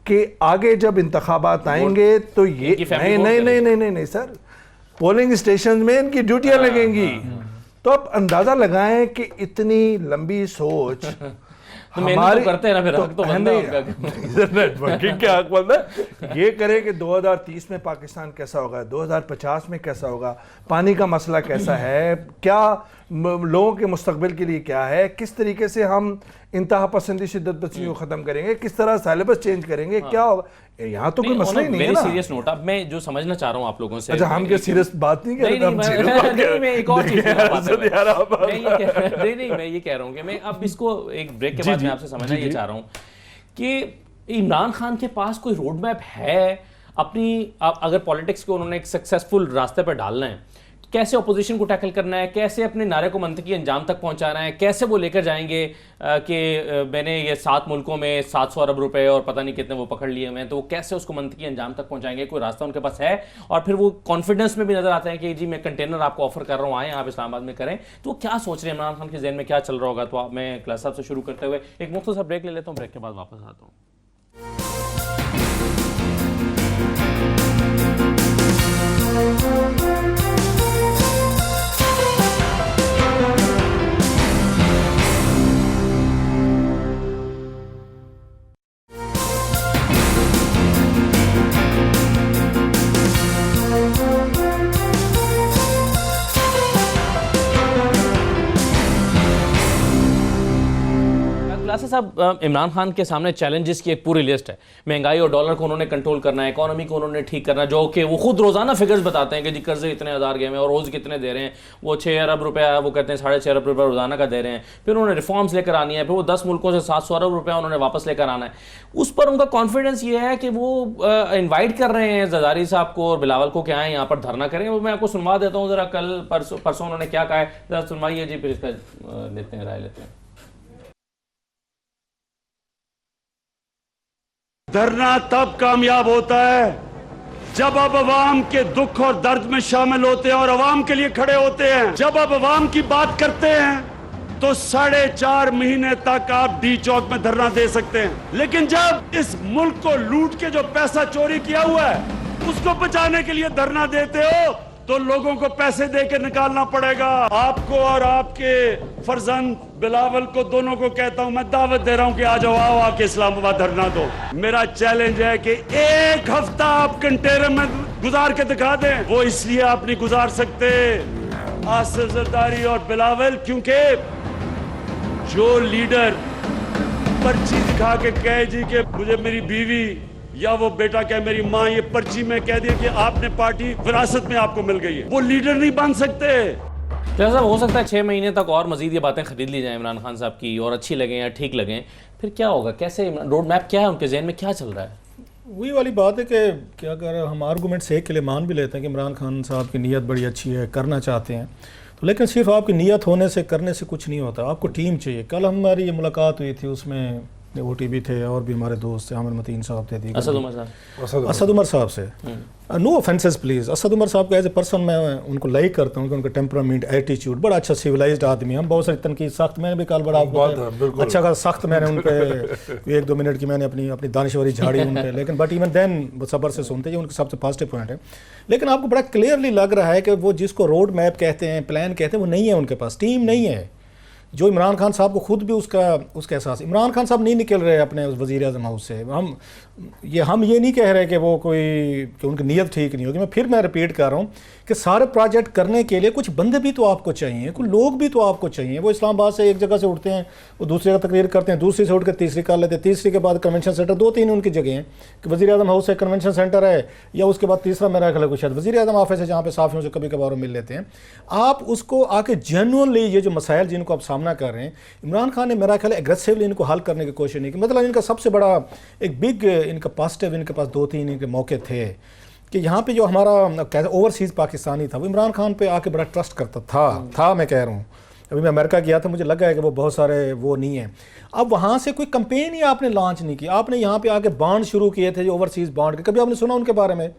कि आगे जब इंतखाबात आएंगे तो ये नहीं सर, पोलिंग स्टेशन में इनकी ड्यूटियां लगेंगी। तो आप अंदाजा लगाएं कि इतनी लंबी सोच हमारे करते हैं ना, फिर तो नेटवर्किंग क्या हक बनता है। ये करे कि 2030 में पाकिस्तान कैसा होगा, 2050 में कैसा होगा, पानी का मसला कैसा है, क्या लोगों के मुस्तकबिल के लिए क्या है, किस तरीके से हम इंतहा पसंदी शिद्दत पसंदी को खत्म करेंगे, किस तरह सिलेबस चेंज करेंगे, क्या होगा। यहाँ तो कोई मसला ही नहीं है ना। सीरियस नोट, अब मैं जो समझना चाह रहा हूँ आप लोगों से। अच्छा, हम क्या सीरियस बात नहीं कर रहे, मैं एक और चीज मैं ये कह रहा हूँ कि मैं अब इसको एक ब्रेक के बाद मैं आपसे समझना ये चाह रहा हूँ कि इमरान खान के पास कोई रोड मैप है अपनी, अगर पॉलिटिक्स को उन्होंने एक सक्सेसफुल रास्ते पर डालना है, कैसे अपोजिशन को टैकल करना है, कैसे अपने नारे को मंतकी अंजाम तक पहुंचाना है, कैसे वो लेकर जाएंगे कि मैंने ये 7 मुल्कों में 700 अरब रुपए और पता नहीं कितने वो पकड़ लिए हुए हैं, तो वो कैसे उसको मंतकी अंजाम तक पहुंचाएंगे, कोई रास्ता उनके पास है। और फिर वो कॉन्फिडेंस में भी नजर आते हैं कि जी मैं कंटेनर आपको ऑफर कर रहा हूँ, आए आप इस्लामाबाद में करें। तो क्या सोच रहे हैं इमरान खान के जहन में, क्या चल रहा होगा। तो आप, मैं क्लास साहब से शुरू करते हुए एक मुख्तसर ब्रेक ले लेता हूँ, ब्रेक के बाद वापस आता हूँ। साहब, इमरान खान के सामने चैलेंजेस की एक पूरी लिस्ट है। महंगाई और डॉलर को उन्होंने कंट्रोल करना है, इकोनॉमी को उन्होंने ठीक करना है, जो कि वो खुद रोजाना फिगर्स बताते हैं कि जी कर्जे इतने हज़ार गए हैं और रोज़ कितने दे रहे हैं। वो 6 अरब रुपया, वो कहते हैं 6.5 अरब रुपया रोजाना का दे रहे हैं। फिर उन्होंने रिफॉर्म्स लेकर आनी है, फिर वो 10 मुल्कों से 700 अरब रुपया उन्होंने वापस लेकर आना है। उस पर उनका कॉन्फिडेंस ये है कि वो इन्वाइट कर रहे हैं जरदारी साहब को और बिलावल को, क्या आए यहाँ पर धरना करें। वो मैं आपको सुनवा देता हूँ जरा, कल परसों उन्होंने क्या कहा है, जरा सुनवाइए जी, फिर इसका लेते हैं, राय लेते हैं। धरना तब कामयाब होता है जब अब अवाम के दुख और दर्द में शामिल होते हैं और अवाम के लिए खड़े होते हैं। जब अब अवाम की बात करते हैं तो 4.5 महीने तक आप डी चौक में धरना दे सकते हैं। लेकिन जब इस मुल्क को लूट के जो पैसा चोरी किया हुआ है उसको बचाने के लिए धरना देते हो तो लोगों को पैसे दे के निकालना पड़ेगा। आपको और आपके फर्जंद बिलावल को दोनों को कहता हूं, मैं दावत दे रहा हूं कि आ जाओ, आओ आके इस्लामाबाद धरना दो। मेरा चैलेंज है कि 1 हफ्ता आप कंटेनर में गुजार के दिखा दें। वो इसलिए आप नहीं गुजार सकते आसिफ जरदारी और बिलावल, क्योंकि जो लीडर पर्ची दिखा के कहे जी कि मुझे मेरी बीवी या वो बेटा क्या मेरी माँ ये पर्ची में कह दिया कि आपने पार्टी विरासत में आपको मिल गई है, वो लीडर नहीं बन सकते। जैसा हो सकता है 6 महीने तक और मजीद ये बातें खरीद ली जाए इमरान खान साहब की और अच्छी लगें या ठीक लगें, फिर क्या होगा? कैसे रोड मैप क्या है उनके जहन में, क्या चल रहा है? वही वाली बात है कि अगर हम आर्गूमेंट से एक के लिए मान भी लेते हैं कि इमरान खान साहब की नीयत बड़ी अच्छी है, करना चाहते हैं, तो लेकिन सिर्फ आपकी नीयत होने से करने से कुछ नहीं होता, आपको टीम चाहिए। कल हमारी ये मुलाकात हुई थी, उसमें OTB थे और भी हमारे दोस्त थे, आमिर मतीन साहब थे, असद उमर साहब से। No offences please. Asad Umar साहब को एज ए पर्सन मैं उनको लाइक करता हूँ कि उनका टेम्परामेंट, एटीट्यूड, बड़ा अच्छा सिविलाइज्ड आदमी। हम बहुत सारी तनकीद सख्त, मैंने भी कल बड़ा आपको अच्छा खासा सख्त मैंने उन पर 1-2 मिनट की मैंने अपनी दानिशवरी झाड़ी उन पर, लेकिन बट इवन देन वो सब्र से सुनते हैं, उनके सबसे पॉजिटिव पॉइंट है। लेकिन आपको बड़ा क्लियरली लग रहा है कि वो जिसको रोड मैप कहते हैं, प्लान कहते हैं, वो नहीं है उनके पास, टीम नहीं है। जो इमरान खान साहब को खुद भी उसका एहसास, इमरान खान साहब नहीं निकल रहे अपने उस वज़ीर-ए-आज़म हाउस से। हम ये नहीं कह रहे कि वो कि उनकी नीयत ठीक नहीं होगी। मैं रिपीट कर रहा हूँ कि सारे प्रोजेक्ट करने के लिए कुछ बंदे भी तो आपको चाहिए, कुछ लोग भी तो आपको चाहिए। वो इस्लामाबाद से एक जगह से उठते हैं, वो दूसरी जगह तकरीर करते हैं, दूसरी से उठ कर तीसरी कर लेते हैं, तीसरी के बाद कन्वेंशन सेंटर, 2-3 उनकी जगह हैं कि वज़ीर-ए-आज़म हाउस है, कन्वेंशन सेंटर है, या उसके बाद तीसरा मेरा ख्याल है शायद वज़ीर-ए-आज़म ऑफिस है जहाँ पे साफियों से कभी कभार मिल लेते हैं। आप उसको आके जेन्युइनली ये जो मसाइल जिनको आप सामना कर रहे हैं, इमरान खान ने मेरा ख्याल एग्रेसिवली इनको हल करने की कोशिश नहीं की। मतलब इनका सबसे बड़ा एक बिग इनका पॉजिटिव, इनके पास 2-3 इनके मौके थे कि यहाँ पे जो हमारा ओवरसीज़ पाकिस्तानी था वो इमरान खान पे आके बड़ा ट्रस्ट करता था। मैं कह रहा हूँ, अभी मैं अमेरिका गया था, मुझे लगा है कि वो बहुत सारे वो नहीं है। अब वहाँ से कोई कंपेन ही आपने लॉन्च नहीं की, आपने यहाँ पे आके बॉन्ड शुरू किए थे, जो ओवरसीज़ बॉन्ड के, कभी आपने सुना उनके बारे में?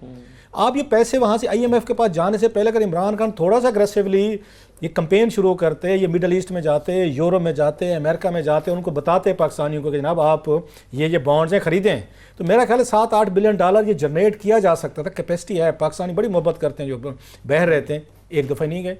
आप ये पैसे वहाँ से IMF के पास जाने से पहले अगर इमरान खान थोड़ा सा अग्रेसिवली ये कंपेन शुरू करते, ये मिडल ईस्ट में जाते, यूरोप में जाते, अमेरिका में जाते, उनको बताते पाकिस्तानियों को कि जनाब आप ये बॉन्ड्स हैं ख़रीदें, तो मेरा ख्याल है $7-8 बिलियन ये जनरेट किया जा सकता था। कैपेसिटी है, पाकिस्तानी बड़ी मोहब्बत करते हैं, जो बह रहते हैं, एक दफ़ा नहीं गए।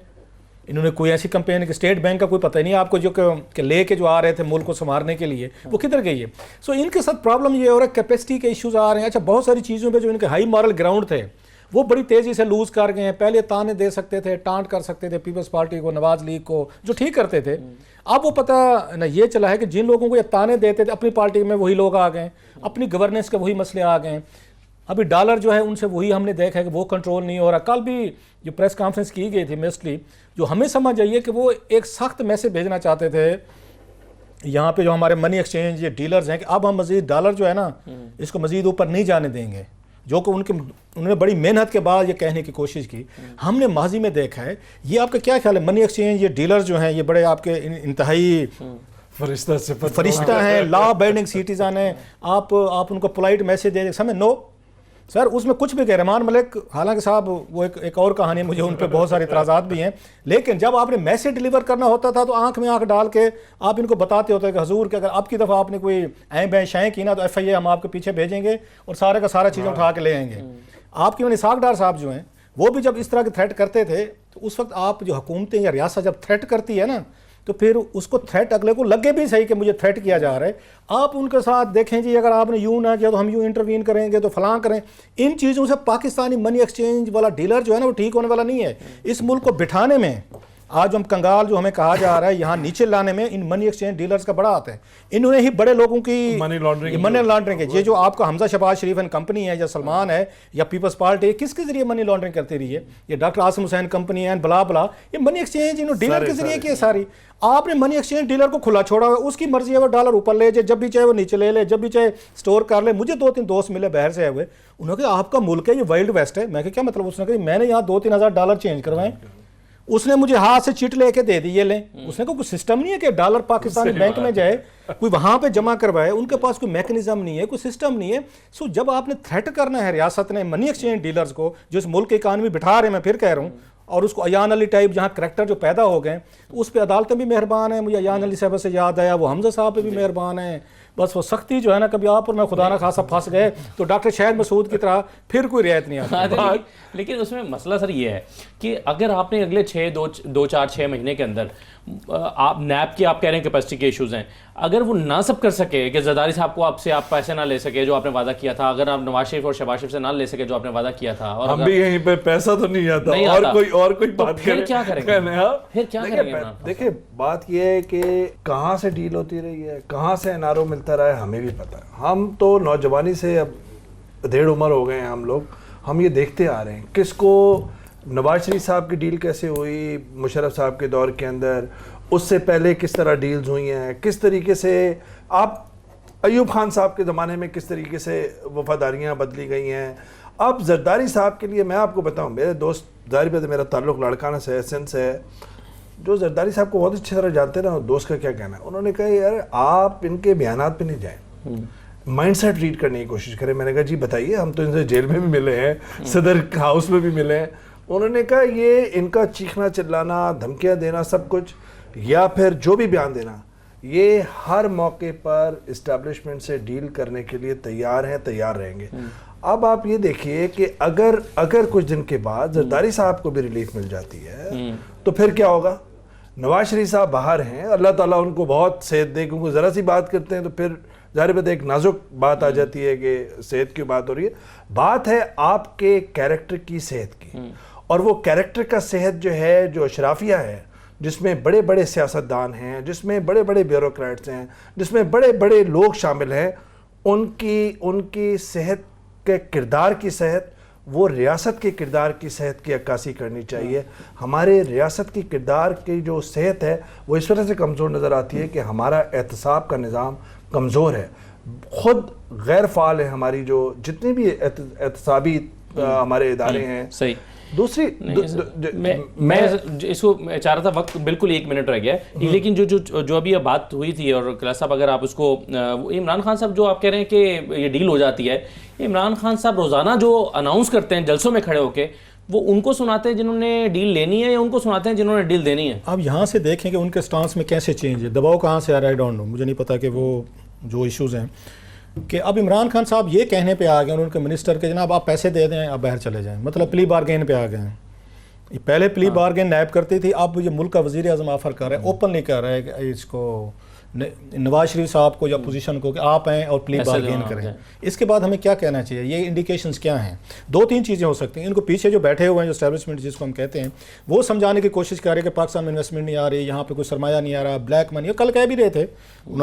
इन्होंने कोई ऐसी कंपेन कि स्टेट बैंक का कोई पता ही नहीं आपको, जो लेके जो आ रहे थे मुल्क को संवारने के लिए, वो किधर गई है? सो इनके साथ प्रॉब्लम ये हो रहा है, कैपेसिटी के इश्यूज आ रहे हैं। अच्छा, बहुत सारी चीज़ों पे जो इनके हाई मॉरल ग्राउंड थे वो बड़ी तेज़ी से लूज़ कर गए हैं। पहले ताने दे सकते थे, टांट कर सकते थे पीपल्स पार्टी को, नवाज लीग को, जो ठीक करते थे। अब वो पता न ये चला है कि जिन लोगों को ये ताने देते थे अपनी पार्टी में वही लोग आ गए, अपनी गवर्नेंस के वही मसले आ गए। अभी डॉलर जो है उनसे वही हमने देखा है कि वो कंट्रोल नहीं हो रहा। कल भी जो प्रेस कॉन्फ्रेंस की गई थी मोस्टली, जो हमें समझ आइए कि वो एक सख्त मैसेज भेजना चाहते थे यहाँ पे जो हमारे मनी एक्सचेंज ये डीलर्स हैं कि अब हम मज़ीद डॉलर जो है ना इसको मज़ीद ऊपर नहीं जाने देंगे, जो कि उन्होंने बड़ी मेहनत के बाद ये कहने की कोशिश की। हमने माजी में देखा है। ये आपका क्या ख्याल है, मनी एक्सचेंज ये डीलर जो हैं ये बड़े आपके इंतहाई फरिश्ता हैं, लॉ अबाइडिंग सिटीजन हैं, आप उनको पोलाइट मैसेज दे समय नो सर, उसमें कुछ भी कह रहमान मलिक, हालांकि साहब वो एक और कहानी है, मुझे उन पर बहुत सारे इतराज़ात भी हैं, लेकिन जब आपने मैसेज डिलीवर करना होता था तो आंख में आंख डाल के आप इनको बताते होते कि हजूर कि अगर आपकी दफ़ा आपने कोई ऐं बैं शाएँ की ना तो FIA हम आपके पीछे भेजेंगे और सारे का सारा चीज़ें उठा के ले आएंगे। आपके मैंने इसाक डार साहब जो हैं वो भी जब इस तरह के थ्रेट करते थे तो उस वक्त आप जो हुकूमतें या रियासत जब थ्रेट करती है ना तो फिर उसको थ्रेट अगले को लगे भी सही कि मुझे थ्रेट किया जा रहा है, आप उनके साथ देखें जी अगर आपने यूँ ना किया तो हम यूँ इंटरवीन करेंगे तो फलां करें। इन चीज़ों से पाकिस्तानी मनी एक्सचेंज वाला डीलर जो है ना वो ठीक होने वाला नहीं है। इस मुल्क को बिठाने में आज हम कंगाल जो हमें कहा जा रहा है यहाँ नीचे लाने में इन मनी एक्सचेंज डीलर्स का बड़ा हाथ है। इन्होंने ही बड़े लोगों की मनी लॉन्ड्रिंग है। ये जो आपका हमजा शहबाज शरीफ एंड कंपनी है या सलमान है या पीपल्स पार्टी है, किसके जरिए मनी लॉन्ड्रिंग करती रही है? ये डॉक्टर आसिम हुसैन कंपनी है बला बला, ये मनी एक्सचेंज इन्होंने डीलर के जरिए की सारी। आपने मनी एक्सचेंज डीलर को खुला छोड़ा हुआ, उसकी मर्जी है वो डॉलर ऊपर ले जाए, जब भी चाहे वो नीचे ले ले, जब भी चाहे स्टोर कर ले। मुझे 2-3 दोस्त मिले बाहर से आए हुए, उन्होंने कहा आपका मुल्क है ये वाइल्ड वेस्ट है। मैं क्या मतलब? उसने कहा मैंने यहाँ 2-3 हज़ार डॉलर चेंज करवाएं, उसने मुझे हाथ से चिट लेके दे दी, ये लें। उसने कहा कोई सिस्टम नहीं है कि डॉलर पाकिस्तानी बैंक में जाए, कोई वहां पे जमा करवाए, उनके पास कोई मैकेनिज्म नहीं है, कोई सिस्टम नहीं है। सो जब आपने थ्रेट करना है रियासत ने मनी एक्सचेंज डीलर्स को जो इस मुल्क की इकानमी बिठा रहे हैं, मैं फिर कह रहा हूँ और उसको अयान अली टाइप जहाँ करैक्टर जो पैदा हो गए, तो उस पर अदालतें भी मेहरबान हैं। मुझे अयान अली साहब से याद आया, वो हमजा साहब पे भी मेहरबान हैं। बस वो सख्ती जो है ना, कभी आप और मैं खुदा ना खासा फंस गए तो डॉक्टर शाहिद मसूद की तरह फिर कोई रियायत नहीं आती। लेकिन उसमें मसला सर ये है कि अगर आपने अगले 6 महीने के अंदर आप नैब की, आप कह रहे हैं कैपेसिटी के इश्यूज हैं, अगर वो ना सब कर सके कि जरदारी साहब को आपसे आप पैसे ना ले सके जो आपने वादा किया था, अगर आप नवाज शरीफ और शहबाज शरीफ से ना ले सके जो आपने वादा किया था, और हम भी यहीं पे पैसा तो नहीं आता, और कोई बात फिर क्या करेंगे? फिर क्या करेंगे? देखिए बात यह है कि कहाँ से डील होती रही है, कहाँ से एनआरओ मिलता रहा है, हमें भी पता है। हम तो नौजवानी से अब 1.5 उम्र हो गए हैं हम लोग, हम ये देखते आ रहे हैं किसको नवाज शरीफ साहब की डील कैसे हुई मुशर्रफ साहब के दौर के अंदर, उससे पहले किस तरह डील्स हुई हैं, किस तरीके से आप अयूब खान साहब के ज़माने में किस तरीके से वफादारियाँ बदली गई हैं। अब जरदारी साहब के लिए मैं आपको बताऊं, मेरे दोस्त जारी बात है, मेरा ताल्लुक़ लड़काना से सिंध से है, जो जरदारी साहब को बहुत अच्छी तरह जानते ना, दोस्त का क्या कहना है, उन्होंने कहा यार आप इनके बयानात पे नहीं जाएं, माइंडसेट रीड करने की कोशिश करें। मैंने कहा जी बताइए, हम तो इनसे जेल में भी मिले हैं, सदर हाउस में भी मिले हैं। उन्होंने कहा ये इनका चीखना चिल्लाना, धमकियां देना, सब कुछ या फिर जो भी बयान देना, ये हर मौके पर इस्टेब्लिशमेंट से डील करने के लिए तैयार हैं, तैयार रहेंगे। अब आप ये देखिए कि अगर कुछ दिन के बाद जरदारी साहब को भी रिलीफ मिल जाती है तो फिर क्या होगा? नवाज शरीफ साहब बाहर हैं, अल्लाह ताला उनको बहुत सेहत दे, क्योंकि ज़रा सी बात करते हैं तो फिर ज़ाहिर बात एक नाजुक बात आ जाती है कि सेहत की बात हो रही है। बात है आपके कैरेक्टर की सेहत की, और वो कैरेक्टर का सेहत जो है, जो अशराफिया है, जिसमें बड़े बड़े सियासतदान हैं, जिसमें बड़े बड़े ब्यूरोक्रेट्स हैं, जिसमें बड़े बड़े लोग शामिल हैं, उनकी सेहत के किरदार की सेहत, वो रियासत के किरदार की सेहत की अक्कासी करनी चाहिए। हमारे रियासत की किरदार की जो सेहत है वो इस वजह से कमज़ोर नज़र आती है कि हमारा एहतसाब का निज़ाम कमज़ोर है, ख़ुद गैर फ़ाल है हमारी जो जितने भी एहतसाबी हमारे इदारे हैं। सही। दूसरी मैं इसको चाह रहा था, वक्त बिल्कुल 1 मिनट रह गया है, लेकिन जो अभी बात हुई थी, और क्लास साहब अगर आप उसको, इमरान खान साहब जो आप कह रहे हैं कि ये डील हो जाती है, इमरान खान साहब रोज़ाना जो अनाउंस करते हैं जलसों में खड़े होके, वो उनको सुनाते हैं जिन्होंने डील लेनी है या उनको सुनाते हैं जिन्होंने डील देनी है? अब यहाँ से देखें कि उनके स्टांस में कैसे चेंज है, दबाव कहाँ से आ रहा है, आई डोंट नो, मुझे नहीं पता कि वो जो इश्यूज़ हैं कि अब इमरान खान साहब ये कहने पे आ गए उनके मिनिस्टर के, जनाब आप पैसे दे दें, आप बाहर चले जाएं, मतलब प्ली बारगेन पे आ गए हैं। पहले प्ली बारगेन नैब करती थी, अब ये मुल्क का वज़ीर आज़म ऑफर कर रहा है, ओपनली कर रहा है कि इसको नवाज शरीफ साहब को या पोजीशन को कि आप आएँ और प्ली बारगेन करें। इसके बाद हमें क्या कहना चाहिए, ये इंडिकेशंस क्या हैं? 2-3 चीज़ें हो सकती हैं। इनको पीछे जो बैठे हुए हैं, जो एस्टैब्लिशमेंट जिसको हम कहते हैं, वो समझाने की कोशिश कर रहे हैं कि पाकिस्तान में इन्वेस्टमेंट नहीं आ रही, यहाँ पे कोई सरमाया नहीं आ रहा, ब्लैक मनी। कल कह भी रहे थे,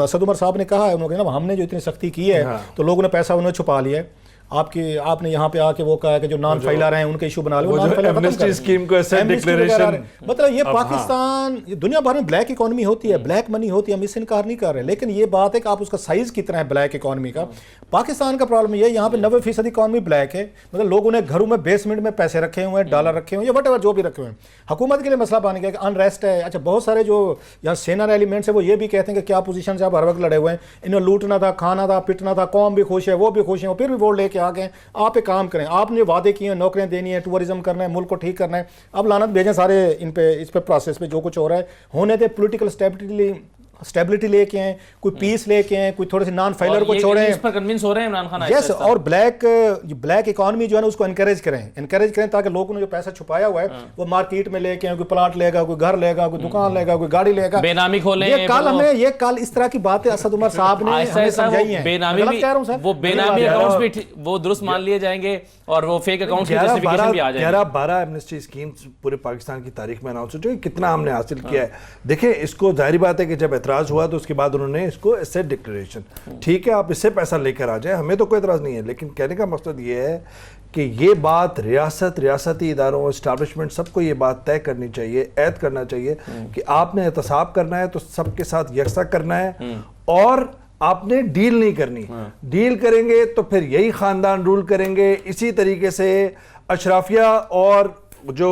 असद उमर साहब ने कहा है, उन्होंने कहा हमने जो इतनी सख्ती की है तो लोगों ने पैसा उन्हें छुपा लिया है। आपने यहाँ पे आके वो कहा है कि जो नॉन फाइलर हैं उनके इशू बना लो, एमनेस्टी स्कीम को एसेट डिक्लेरेशन, मतलब ये पाकिस्तान, दुनिया भर में ब्लैक इकोनॉमी होती है, ब्लैक मनी होती है, हम इससे इनकार नहीं कर रहे, लेकिन ये बात है कि आप उसका साइज कितना है ब्लैक इकोनॉमी का। पाकिस्तान का प्रॉब्लम ये है, यहाँ पे 90% इकोनॉमी ब्लैक है, मतलब लोगों ने घरों में बेसमेंट में पैसे रखे हुए हैं, डॉलर रखे हुए हैं, या वट जो भी रखे हुए हैं। हुकूमत के लिए मसला बन गया कि अनरेस्ट है। अच्छा, बहुत सारे जो यहाँ सेना एलिमेंट्स है वो ये भी कहते हैं कि क्या पोजीशन से आप हर वक्त लड़े हुए हैं, इन्हें लूटना था, खाना था, पिटना था, कौम भी खुश है, वो भी खुश है, फिर भी वोट लेके आ गए। आप एक काम करें, आपने वादे किए हैं, नौकरियां देनी है, टूरिज्म करना है, मुल्क को ठीक करना है, अब लानत भेजें सारे इन पे, इस पे प्रोसेस पे जो कुछ हो रहा है होने दे, पॉलिटिकल स्टेबिलिटी लेके आए, कोई पीस लेके आए, कोई थोड़े से नॉन फाइलर को छोड़ें, इस पर कन्विंस हो रहे हैं इमरान खान। यस, और ब्लैक इकोनॉमी जो है ना उसको एनकरेज करें ताकि लोगों ने जो पैसा छुपाया हुआ है वो मार्केट में लेके आए, कोई प्लाट लेगा, कोई घर लेगा, कोई दुकान लेगा, कोई गाड़ी लेगा, बेनामी खोलें। ये कल इस तरह की बातें असद उमर साहब ने हमें समझाई हैं। बेनामी वो बेनामी अकाउंट्स भी वो दुरुस्त मान लिए जाएंगे और वो फेक अकाउंट्स की जस्टिफिकेशन भी आ जाएगी। 11-12 एमनेस्टी स्कीम्स पूरे पाकिस्तान की तारीख में अनाउंस हो चुकी है, कितना हमने हासिल किया है। देखिए, इसको जाहिर बात है कि जब एतराज़ हुआ तो उसके बाद उन्होंने इसको एसेट डिक्लेरेशन, ठीक है आप इससे पैसा लेकर आ जाए, हमें तो कोई एतराज़ नहीं है, लेकिन कहने का मकसद ये है कि ये बात रियासती इदारों, एस्टैब्लिशमेंट सबको ये बात तय करनी चाहिए, ऐद करना चाहिए कि आपने एहतसाब करना है तो सबके साथ यकसा करना है, और आपने डील नहीं करनी। डील करेंगे तो फिर यही खानदान रूल करेंगे, इसी तरीके से अशराफिया और जो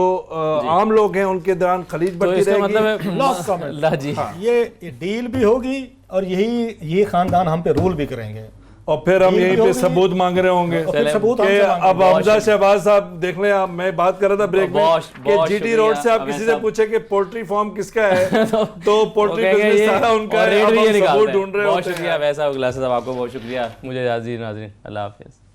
आम लोग हैं उनके दौरान खलीज बढ़ती रहेगी। मतलब ये डील भी होगी और ये खानदान हम पे रूल भी करेंगे। और फिर हम डील यहीं भी पे हो गई। सबूत मांग रहे होंगे और फिर सबूत कि हमसे मांगे। अब हमजा शहबाज साहब देख लें, आप मैं बात कर रहा था ब्रेक में कि जीटी रोड से आप किसी से पूछे कि पोल्ट्री फार्म किसका है तो पोल्ट्री बिजनेस सारा उनका है, अब हम सबूत ढूंढ रहे बहुत होते हैं। शुक्रिया वैसा ग्लासेस साहब, आपको बहुत शुक्रिया। मुझे इजाज़त दीजिए नाज़रीन, अल्लाह हाफिज़।